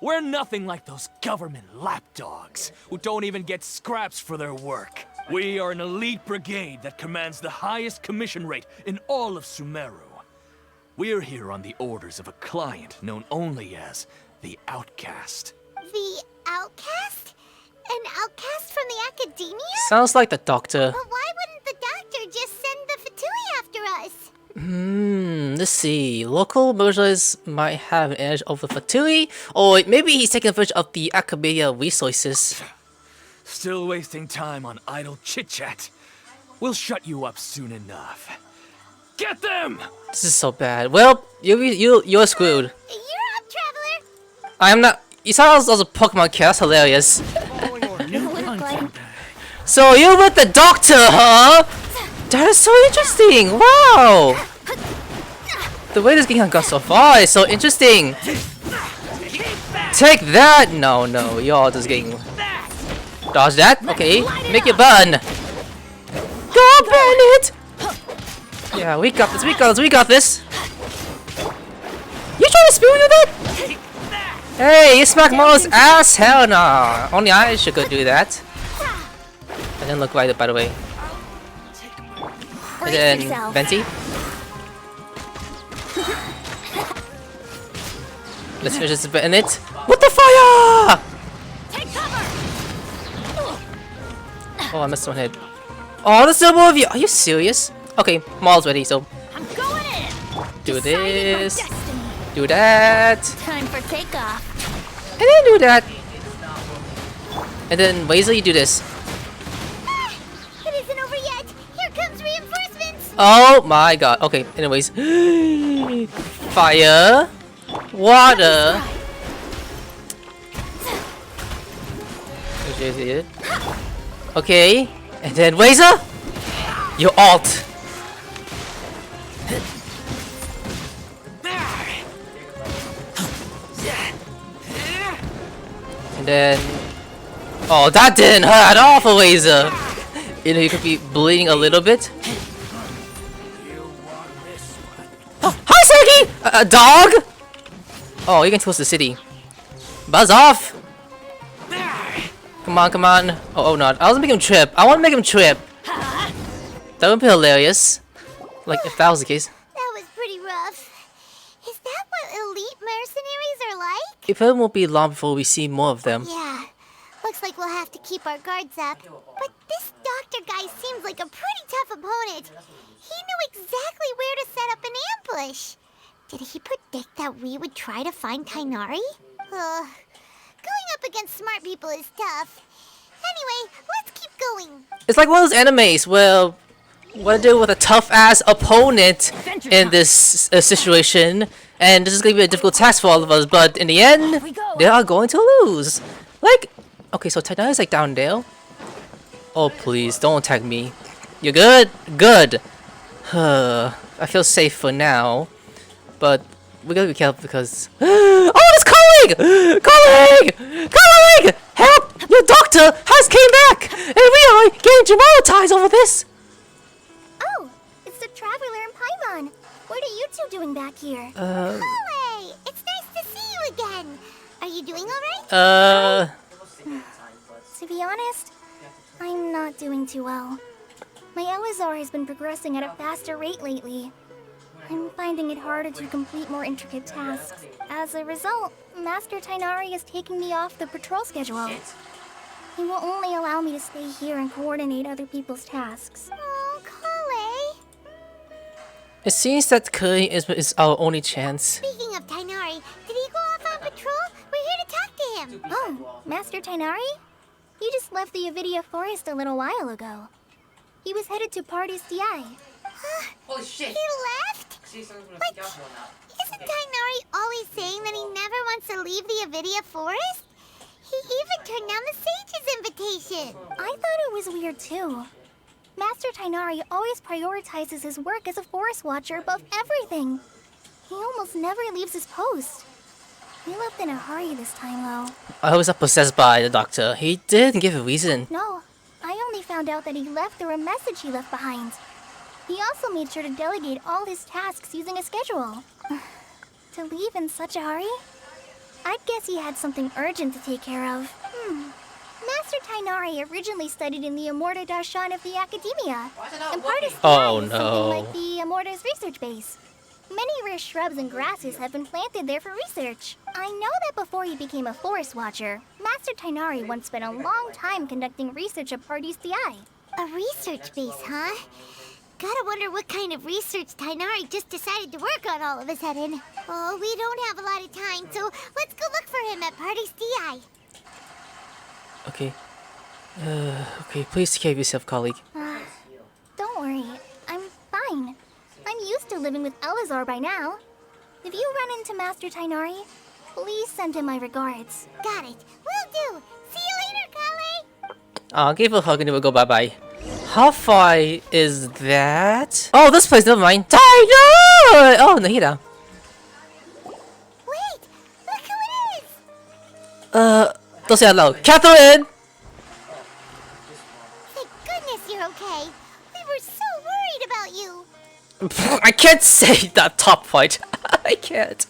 We're nothing like those government lapdogs who don't even get scraps for their work. We are an elite brigade that commands the highest commission rate in all of Sumeru. We're here on the orders of a client known only as the Outcast. The Outcast? An outcast from the academia? Sounds like the doctor. But why wouldn't the doctor just send the Fatui after us? Let's see. Local merchants might have an edge over Fatui, or maybe he's taking advantage of the academia resources. Still wasting time on idle chit-chat. We'll shut you up soon enough. Get them! This is so bad. Well, you're screwed. You're up, Traveler! I'm not. You saw I was a Pokemon kid. That's hilarious. So you're with the doctor, huh? That is so interesting. Wow. The way this game got so far is so interesting. Take that! No, you're all just getting. Dodge that. Okay, make it burn. Go burn it. Yeah, we got this. We got this. You trying to speed with that? Hey, you smack Molo's ass? Hell nah. Only I should go do that. I didn't look right, by the way. And then Venti. Let's finish this bit in it. What the fire? Oh, I missed one hit. Oh, there's still more of you. Are you serious? Okay, Maul's ready, so do this. Do that. Time for takeoff. And then do that. And then Weasel, you do this. It isn't over yet. Here comes reinforcements. Oh my god. Okay, anyways. Fire. Water. Okay. And then Weasel. Your alt. And then, oh, that didn't hurt at all for Laser. You know, you could be bleeding a little bit. Oh, hi, Sagi! A dog? Oh, you can close the city. Buzz off! Come on. Oh, no. I was making him trip. I want to make him trip. That would be hilarious. Like, if that was the case. That was pretty rough. Is that what elite mercenaries are like? It probably won't be long before we see more of them. Yeah. Looks like we'll have to keep our guards up. But this doctor guy seems like a pretty tough opponent. He knew exactly where to set up an ambush. Did he predict that we would try to find Tighnari? Going up against smart people is tough. Anyway, let's keep going. It's like one of those animes where what to do with a tough-ass opponent in this situation, and this is going to be a difficult task for all of us, but in the end, they are going to lose. Like, okay, so Tighnari is like down there. Oh, please, don't attack me. You're good? Good. I feel safe for now, but we gotta be careful because... Oh, it's Collei! Collei! Help! Your doctor has came back! And we are getting demoralized over this! Oh, it's the Traveler and Paimon. What are you two doing back here? Collei! It's nice to see you again. Are you doing alright? To be honest, I'm not doing too well. My LSR has been progressing at a faster rate lately. I'm finding it harder to complete more intricate tasks. As a result, Master Tighnari is taking me off the patrol schedule. He will only allow me to stay here and coordinate other people's tasks. Oh, Collei. It seems that Collei is our only chance. Speaking of Tighnari, did he go off on patrol? We're here to talk to him. Oh, Master Tighnari? He just left the Avidia Forest a little while ago. He was headed to Party's DI. Holy shit! He left? But isn't Tighnari always saying that he never wants to leave the Avidia Forest? He even turned down the Sage's invitation. I thought it was weird too. Master Tighnari always prioritizes his work as a forest watcher above everything. He almost never leaves his post. He left in a hurry this time though. I was not possessed by the doctor. He didn't give a reason. No, I only found out that he left through a message he left behind. He also made sure to delegate all his tasks using a schedule. To leave in such a hurry? I'd guess he had something urgent to take care of. Master Tighnari originally studied in the Immorta Darshan of the Academia. And part of Oh, is no. something like the Immorta's research base. Many rare shrubs and grasses have been planted there for research. I know that before he became a forest watcher, Master Tighnari once spent a long time conducting research at Party's Eye. A research base, huh? Gotta wonder what kind of research Tighnari just decided to work on all of a sudden. Oh, we don't have a lot of time, so let's go look for him at Party's Eye. Okay. Okay, please take care of yourself, colleague. Don't worry, I'm fine. I'm used to living with Elazar by now. If you run into Master Tighnari, please send him my regards. Got it. Will do. See you later, Collei. I'll give a hug and it will go bye-bye. How far is that? Oh, this place, never mind. Tiger! Oh, Nahida. Wait, look who it is! Don't say that loud. Catherine! Thank goodness you're okay. We were so worried about you. I can't say that top part. I can't.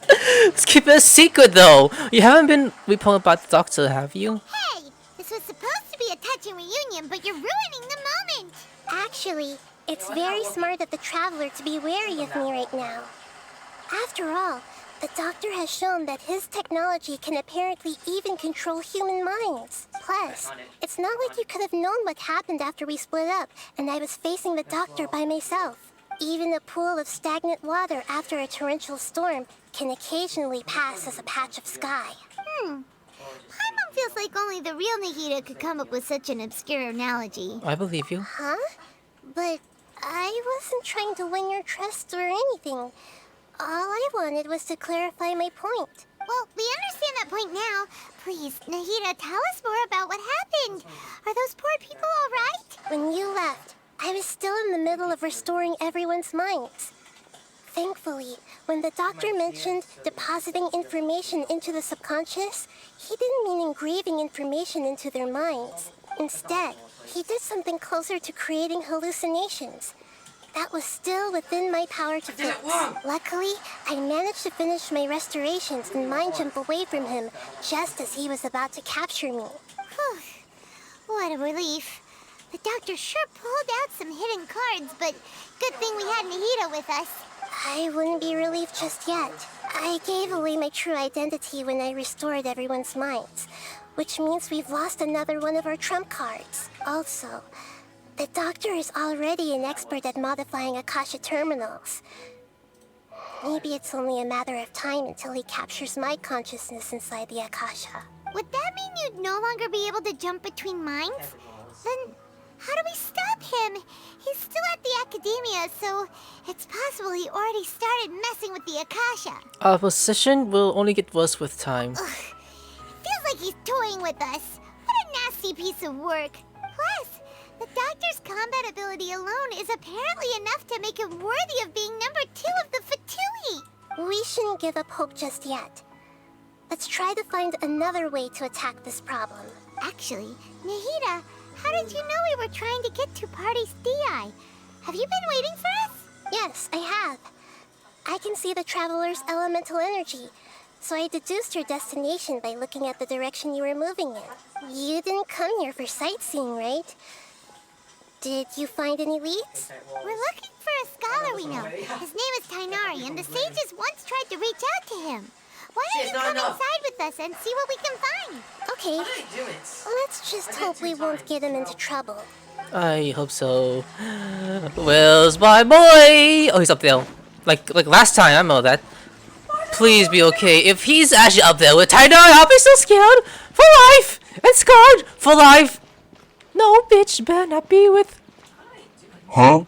Let's keep it a secret though. You haven't been reporting about the doctor, have you? Hey, this was supposed to be a touching reunion, but you're ruining the moment. Actually, it's very smart of the traveler to be wary of me right now. After all, the doctor has shown that his technology can apparently even control human minds. Plus, it's not like you could have known what happened after we split up and I was facing the doctor by myself. Even a pool of stagnant water after a torrential storm can occasionally pass as a patch of sky. Paimon feels like only the real Nahida could come up with such an obscure analogy. I believe you. Huh? But I wasn't trying to win your trust or anything. All I wanted was to clarify my point. Well, we understand that point now. Please, Nahida, tell us more about what happened. Are those poor people all right? When you left, I was still in the middle of restoring everyone's minds. Thankfully, when the doctor mentioned depositing information into the subconscious, he didn't mean engraving information into their minds. Instead, he did something closer to creating hallucinations. That was still within my power to fix. Luckily, I managed to finish my restorations and mind jump away from him just as he was about to capture me. Whew. What a relief. The doctor sure pulled out some hidden cards, but good thing we had Nahida with us. I wouldn't be relieved just yet. I gave away my true identity when I restored everyone's minds, which means we've lost another one of our trump cards. Also, the doctor is already an expert at modifying Akasha terminals. Maybe it's only a matter of time until he captures my consciousness inside the Akasha. Would that mean you'd no longer be able to jump between minds? Then how do we stop him? He's still at the Academia, so it's possible he already started messing with the Akasha. Our position will only get worse with time. Ugh. It feels like he's toying with us. What a nasty piece of work. Plus, the doctor's combat ability alone is apparently enough to make him worthy of being number 2 of the Fatui. We shouldn't give up hope just yet. Let's try to find another way to attack this problem. Actually, Nahida, how did you know we were trying to get to Party's Eye? Have you been waiting for us? Yes, I have. I can see the traveler's elemental energy, so I deduced your destination by looking at the direction you were moving in. You didn't come here for sightseeing, right? Did you find any leads? We're looking for a scholar we know. His name is Tighnari, and the sages once tried to reach out to him. Why don't you come inside with us and see what we can find? Okay. Let's just hope we won't get him into trouble. I hope so. Where's my boy? Oh, he's up there. Like last time, I know that. Please be okay. If he's actually up there with Tighnari, I'll be so scared. For life! And scarred for life! No, bitch, better not be with... Huh?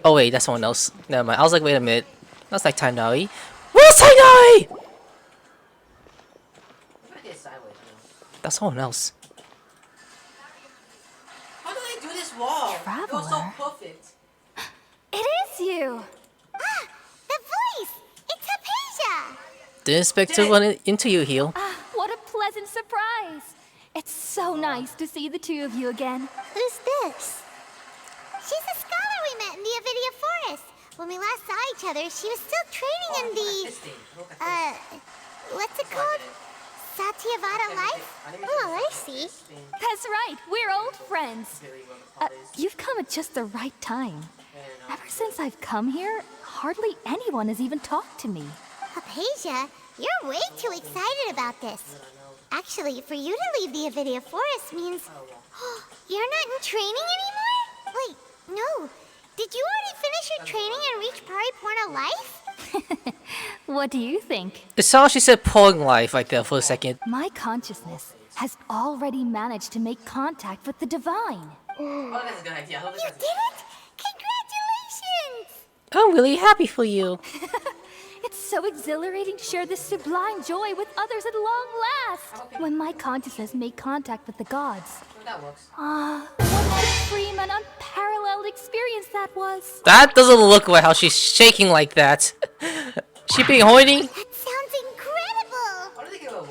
Oh wait, that's someone else. Never mind. I was like, wait a minute. That's like Tighnari. Where's Tighnari? That's someone else. How do I do this wall? It was so perfect. It is you! Ah, the voice! It's Hypatia! Didn't expect to run into you, Heel. What a pleasant surprise! It's so nice to see the two of you again. Who's this? She's a scholar we met in the Avidia Forest. when we last saw each other, she was still training in the, what's it called? Satyavada life? Oh, I see. That's right, we're old friends. You've come at just the right time. Ever since I've come here, hardly anyone has even talked to me. Hypatia, you're way too excited about this. Actually, for you to leave the Avidia Forest means you're not in training anymore? Wait, no. Did you already finish your training and reach Pariporna life? What do you think? It sounds like she said pulling life right there for a second. My consciousness has already managed to make contact with the divine. Oh, that's a good idea. You did it? Congratulations! I'm really happy for you. It's so exhilarating to share this sublime joy with others at long last. When my consciousness made contact with the gods. That works. What a supreme and unparalleled experience that was. That doesn't look like how she's shaking like that. She being hoity? That sounds incredible! I don't think it will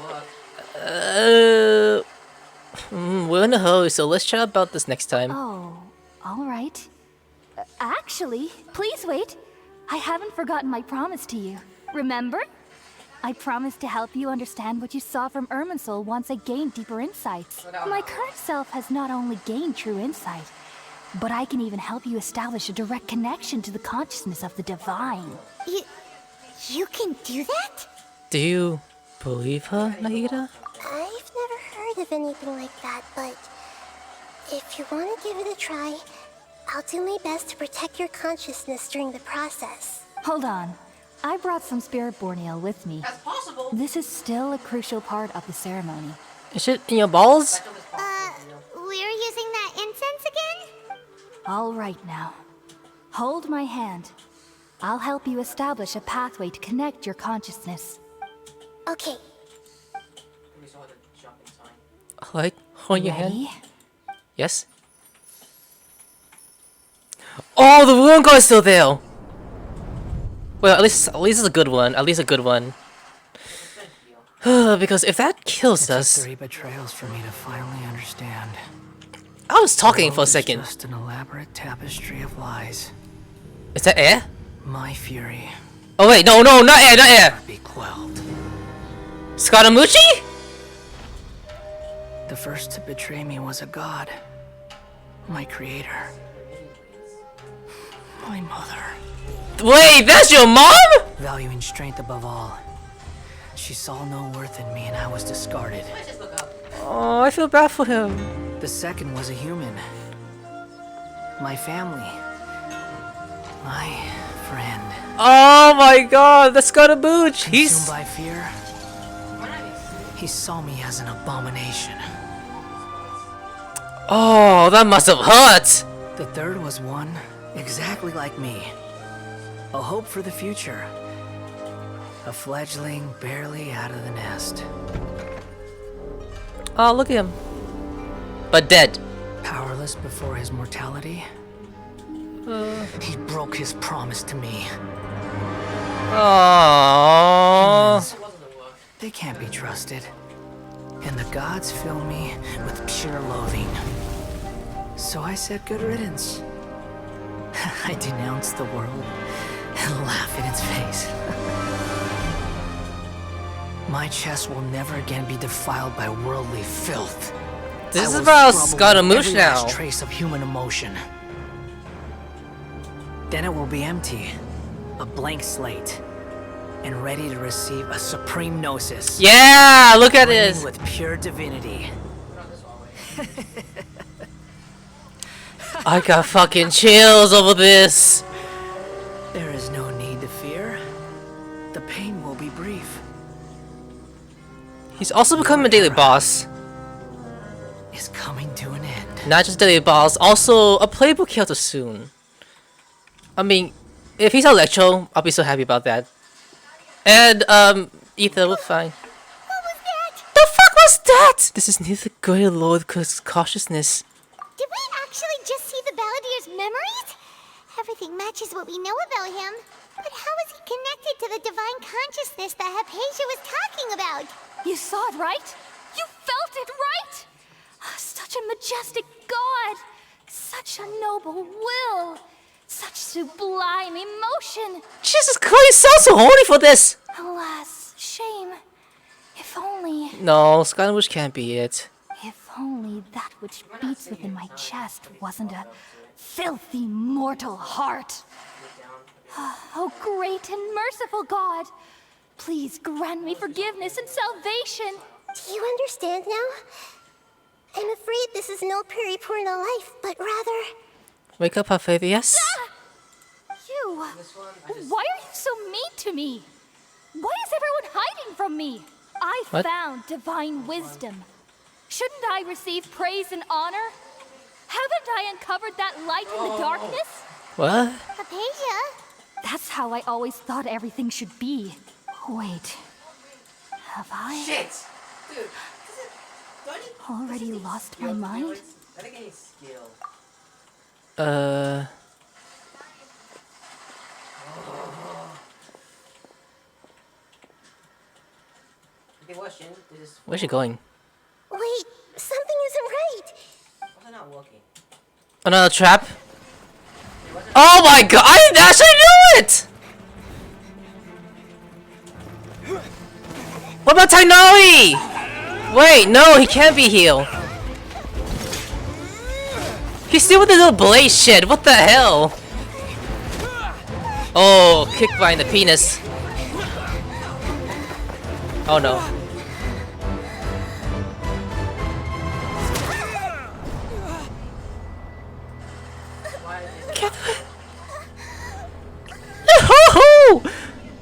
work. We're in a hurry, so let's chat about this next time. Oh, all right. Actually, please wait. I haven't forgotten my promise to you. Remember? I promised to help you understand what you saw from Irminsul once I gained deeper insights. My current self has not only gained true insight, but I can even help you establish a direct connection to the consciousness of the divine. You can do that? Do you believe her, Nahida? I've never heard of anything like that, but if you want to give it a try, I'll do my best to protect your consciousness during the process. Hold on. I brought some spirit-born ale with me. That's possible. This is still a crucial part of the ceremony. Is it in your balls? We're using that incense again? All right now. Hold my hand. I'll help you establish a pathway to connect your consciousness. Okay. Like, hold your hand? Ready? Yes? Oh, the ruin guard's still there! Well, at least it's a good one. At least a good one. Because if that kills us... 3 betrayals for me to finally understand. I was talking for a second. It's just an elaborate tapestry of lies. Is that air? My fury. Oh wait, no, not air, not air! Be quelled. Scaramucci? The first to betray me was a god. My creator. My mother. Wait, that's your mom? Valuing strength above all. She saw no worth in me and I was discarded. Oh, I feel bad for him. The second was a human. My family. My friend. Oh my god, that's Scaramouche! Consumed by fear. He saw me as an abomination. Oh, that must have hurt! The third was one exactly like me. A hope for the future. A fledgling barely out of the nest. Oh, look at him. But dead. Powerless before his mortality. He broke his promise to me. Aww. They can't be trusted. And the gods fill me with pure loathing. So I said good riddance. I denounced the world and laugh in its face. My chest will never again be defiled by worldly filth. This is about Scaramouche every now. last trace of human emotion. Then it will be empty, a blank slate, and ready to receive a supreme gnosis. Yeah, look at brimming this. with pure divinity. I got fucking chills over this. There is no need to fear. The pain will be brief. He's also becoming a daily boss. Is coming to an end. Not just daily boss, also a playbook character soon. I mean, if he's Electro, I'll be so happy about that. And, Aether, we're fine. What was that? The fuck was that? This is neither greater Lord consciousness. Did we actually just see the Balladeer's memories? Everything matches what we know about him. But how is he connected to the divine consciousness that Hypatia was talking about? You saw it, right? You felt it, right? Such a majestic god! Such a noble will! Such sublime emotion! Jesus Christ, you sound so horny for this! Alas, shame. If only... No, Skylandwish can't be it. If only that which beats within my chest wasn't a filthy mortal heart. Oh, great and merciful God! Please grant me forgiveness and salvation! Do you understand now? I'm afraid this is no periporno life, but rather... Wake up, Fatui, yes? You! Why are you so mean to me? Why is everyone hiding from me? I found divine wisdom. Shouldn't I receive praise and honor? Haven't I uncovered that light in the darkness? What? Hypatia? That's how I always thought everything should be. Wait. Have I? Shit! Dude, already lost my mind? I think I need skill. Okay, watching. Where's she going? Wait, something isn't right. Why not working? Another trap? Oh my god, I didn't actually do it! What about Tighnari? Wait, no, he can't be healed. He's still with his little blaze shit, what the hell? Oh, kick by the penis. Oh no. No!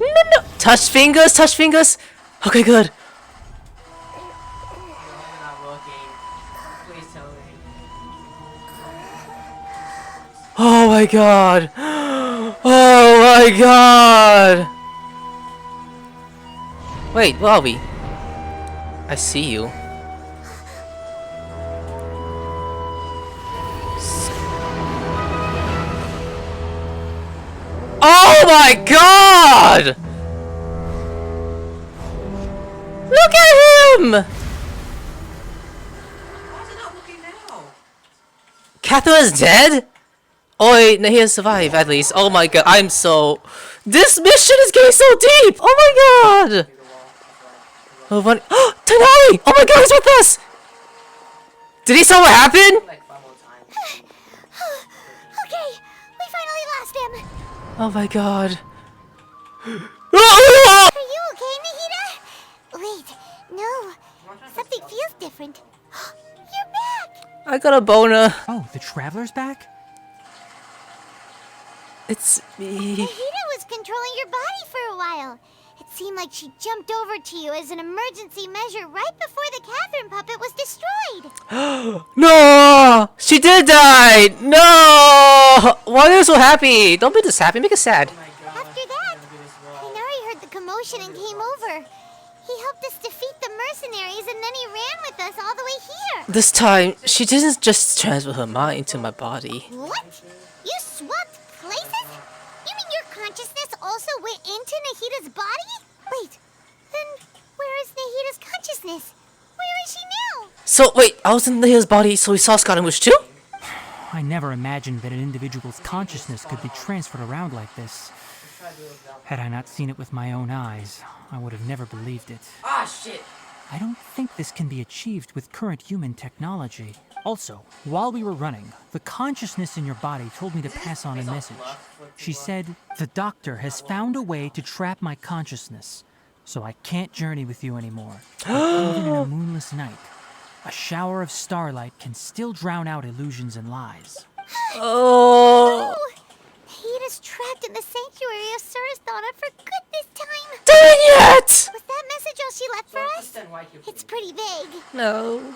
No! Touch fingers, touch fingers. Okay, good. Oh my god. Oh my god. Wait, where are we? I see you. Oh my god! Look at him! Catherine is dead? Oh wait, Nahida survived at least. Oh my god, I'm so... This mission is getting so deep! Oh my god! Oh, one... Tighnari! Oh my god, he's with us! Did he saw what happened? Okay, we finally lost him. Oh my god. Are you okay, Nahida? Wait, no. Something feels different. You're back! I got a boner. Oh, the Traveler's back? It's me. Nahida was controlling your body for a while. It seemed like she jumped over to you as an emergency measure right before the Catherine puppet was destroyed. No! She did die! No! Why are you so happy? Don't be this happy, make it sad. After that, Tighnari heard the commotion and came over. He helped us defeat the mercenaries and then he ran with us all the way here. This time, she didn't just transfer her mind into my body. What? You swapped places? You mean your consciousness also went into Nahida's body? Wait, then where is Nahida's consciousness? Where is she now? So, wait, I was in Nahida's body, so we saw Skylandwish too? I never imagined that an individual's consciousness could be transferred around like this. Had I not seen it with my own eyes, I would have never believed it. Ah, shit! I don't think this can be achieved with current human technology. Also, while we were running, the consciousness in your body told me to pass on a message. She said, "The doctor has found a way to trap my consciousness, so I can't journey with you anymore. But even in a moonless night, a shower of starlight can still drown out illusions and lies." Oh. Nahida's trapped in the sanctuary of Surasthana for good this time. Dang it! Was that message all she left for us? It's pretty vague. No.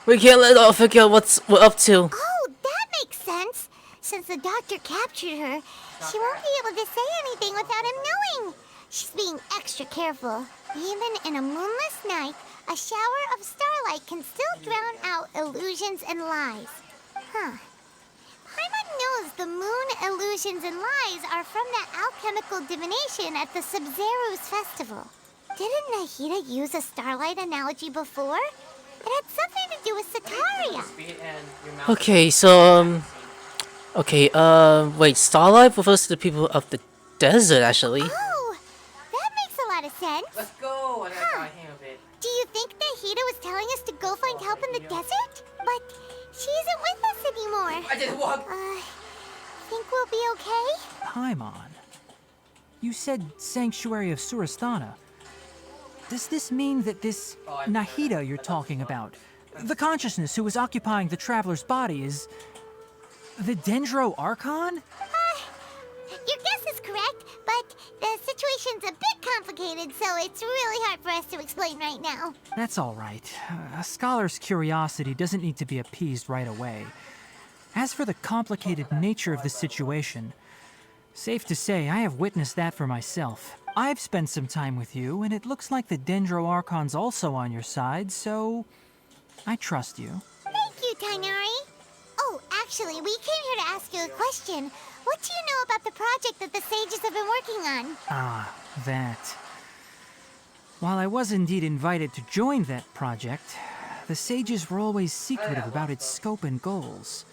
We can't let her figure out what we're up to. Oh, that makes sense. Since the doctor captured her, she won't be able to say anything without him knowing. She's being extra careful. Even in a moonless night, a shower of starlight can still drown out illusions and lies. Huh. Paimon knows the moon illusions and lies are from that alchemical divination at the Sub-Zero's festival. Didn't Nahida use a starlight analogy before? It had something to do with Sataria. Okay, so, Okay, wait, Starlight refers to the people of the desert, actually. Oh, that makes a lot of sense. Let's go. I gotta hang a bit. Do you think Nahida was telling us to go find help in the desert? But she isn't with us anymore. I didn't walk. Think we'll be okay? Paimon. You said Sanctuary of Surasthana. Does this mean that this Nahida you're talking about, the consciousness who was occupying the traveler's body, is the Dendro Archon? Your guess is correct, but the situation's a bit complicated, so it's really hard for us to explain right now. That's all right. A scholar's curiosity doesn't need to be appeased right away. As for the complicated nature of the situation, safe to say I have witnessed that for myself. I've spent some time with you, and it looks like the Dendro Archon's also on your side, so I trust you. Thank you, Tighnari. Oh, actually, we came here to ask you a question. What do you know about the project that the sages have been working on? Ah, that. While I was indeed invited to join that project, the sages were always secretive about its scope and goals.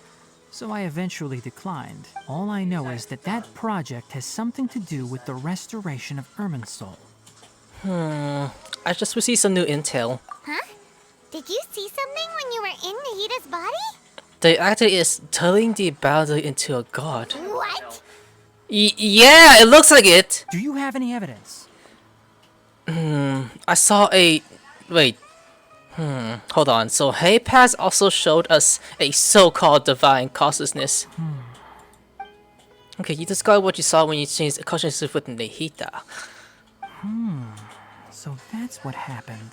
So I eventually declined. All I know is that that project has something to do with the restoration of Irminsul. I just received some new intel. Huh? Did you see something when you were in Nahida's body? The actor is turning the ability into a god. What? Yeah, it looks like it! Do you have any evidence? I saw a... Wait. Hold on. So Haypass also showed us a so-called divine consciousness. Okay, you describe what you saw when you changed the consciousness with Nahida. So that's what happened.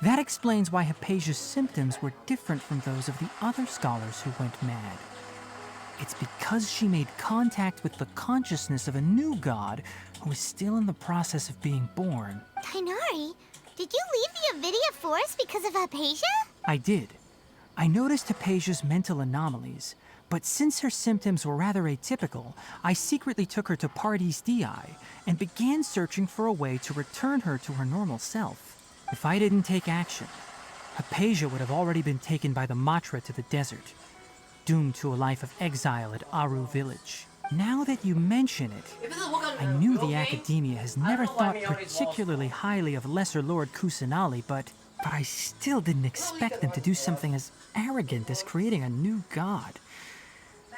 That explains why Hypatia's symptoms were different from those of the other scholars who went mad. It's because she made contact with the consciousness of a new god who is still in the process of being born. Tighnari, did you leave the Avidia Forest because of Hypatia? I did. I noticed Hypatia's mental anomalies, but since her symptoms were rather atypical, I secretly took her to Pardis Dii and began searching for a way to return her to her normal self. If I didn't take action, Hypatia would have already been taken by the Matra to the desert, doomed to a life of exile at Aru village. Now that you mention it, I knew the Academia has never thought particularly highly of Lesser Lord Kusanali, but I still didn't expect them to do something as arrogant as creating a new god.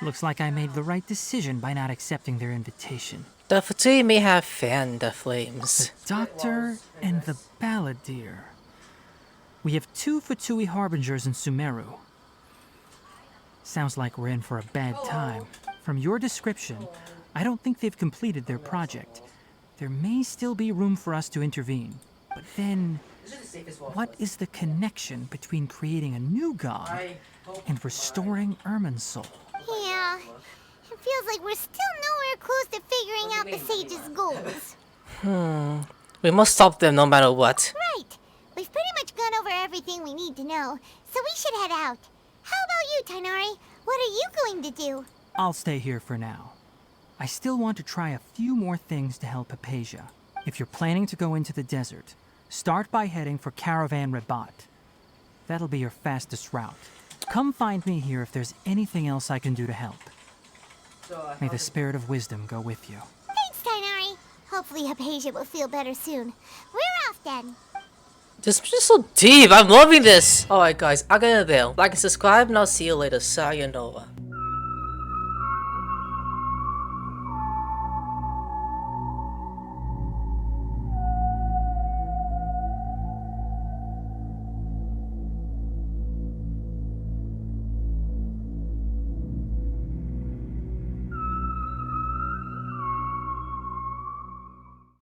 Looks like I made the right decision by not accepting their invitation. The Fatui may have fanned the flames. The Doctor and the Balladeer. We have 2 Fatui Harbingers in Sumeru. Sounds like we're in for a bad time. From your description, I don't think they've completed their project. There may still be room for us to intervene. But then, what is the connection between creating a new god and restoring Irminsul? Yeah, it feels like we're still nowhere close to figuring out the sage's goals. We must stop them no matter what. Right. We've pretty much gone over everything we need to know, so we should head out. How about you, Tighnari? What are you going to do? I'll stay here for now. I still want to try a few more things to help Hypatia. If you're planning to go into the desert, start by heading for Caravan Rabat. That'll be your fastest route. Come find me here if there's anything else I can do to help. May the spirit of wisdom go with you. Thanks, Tighnari. Hopefully Hypatia will feel better soon. We're off then. This is just so deep. I'm loving this. Alright guys, I gotta bail. Like and subscribe and I'll see you later. Sayonara.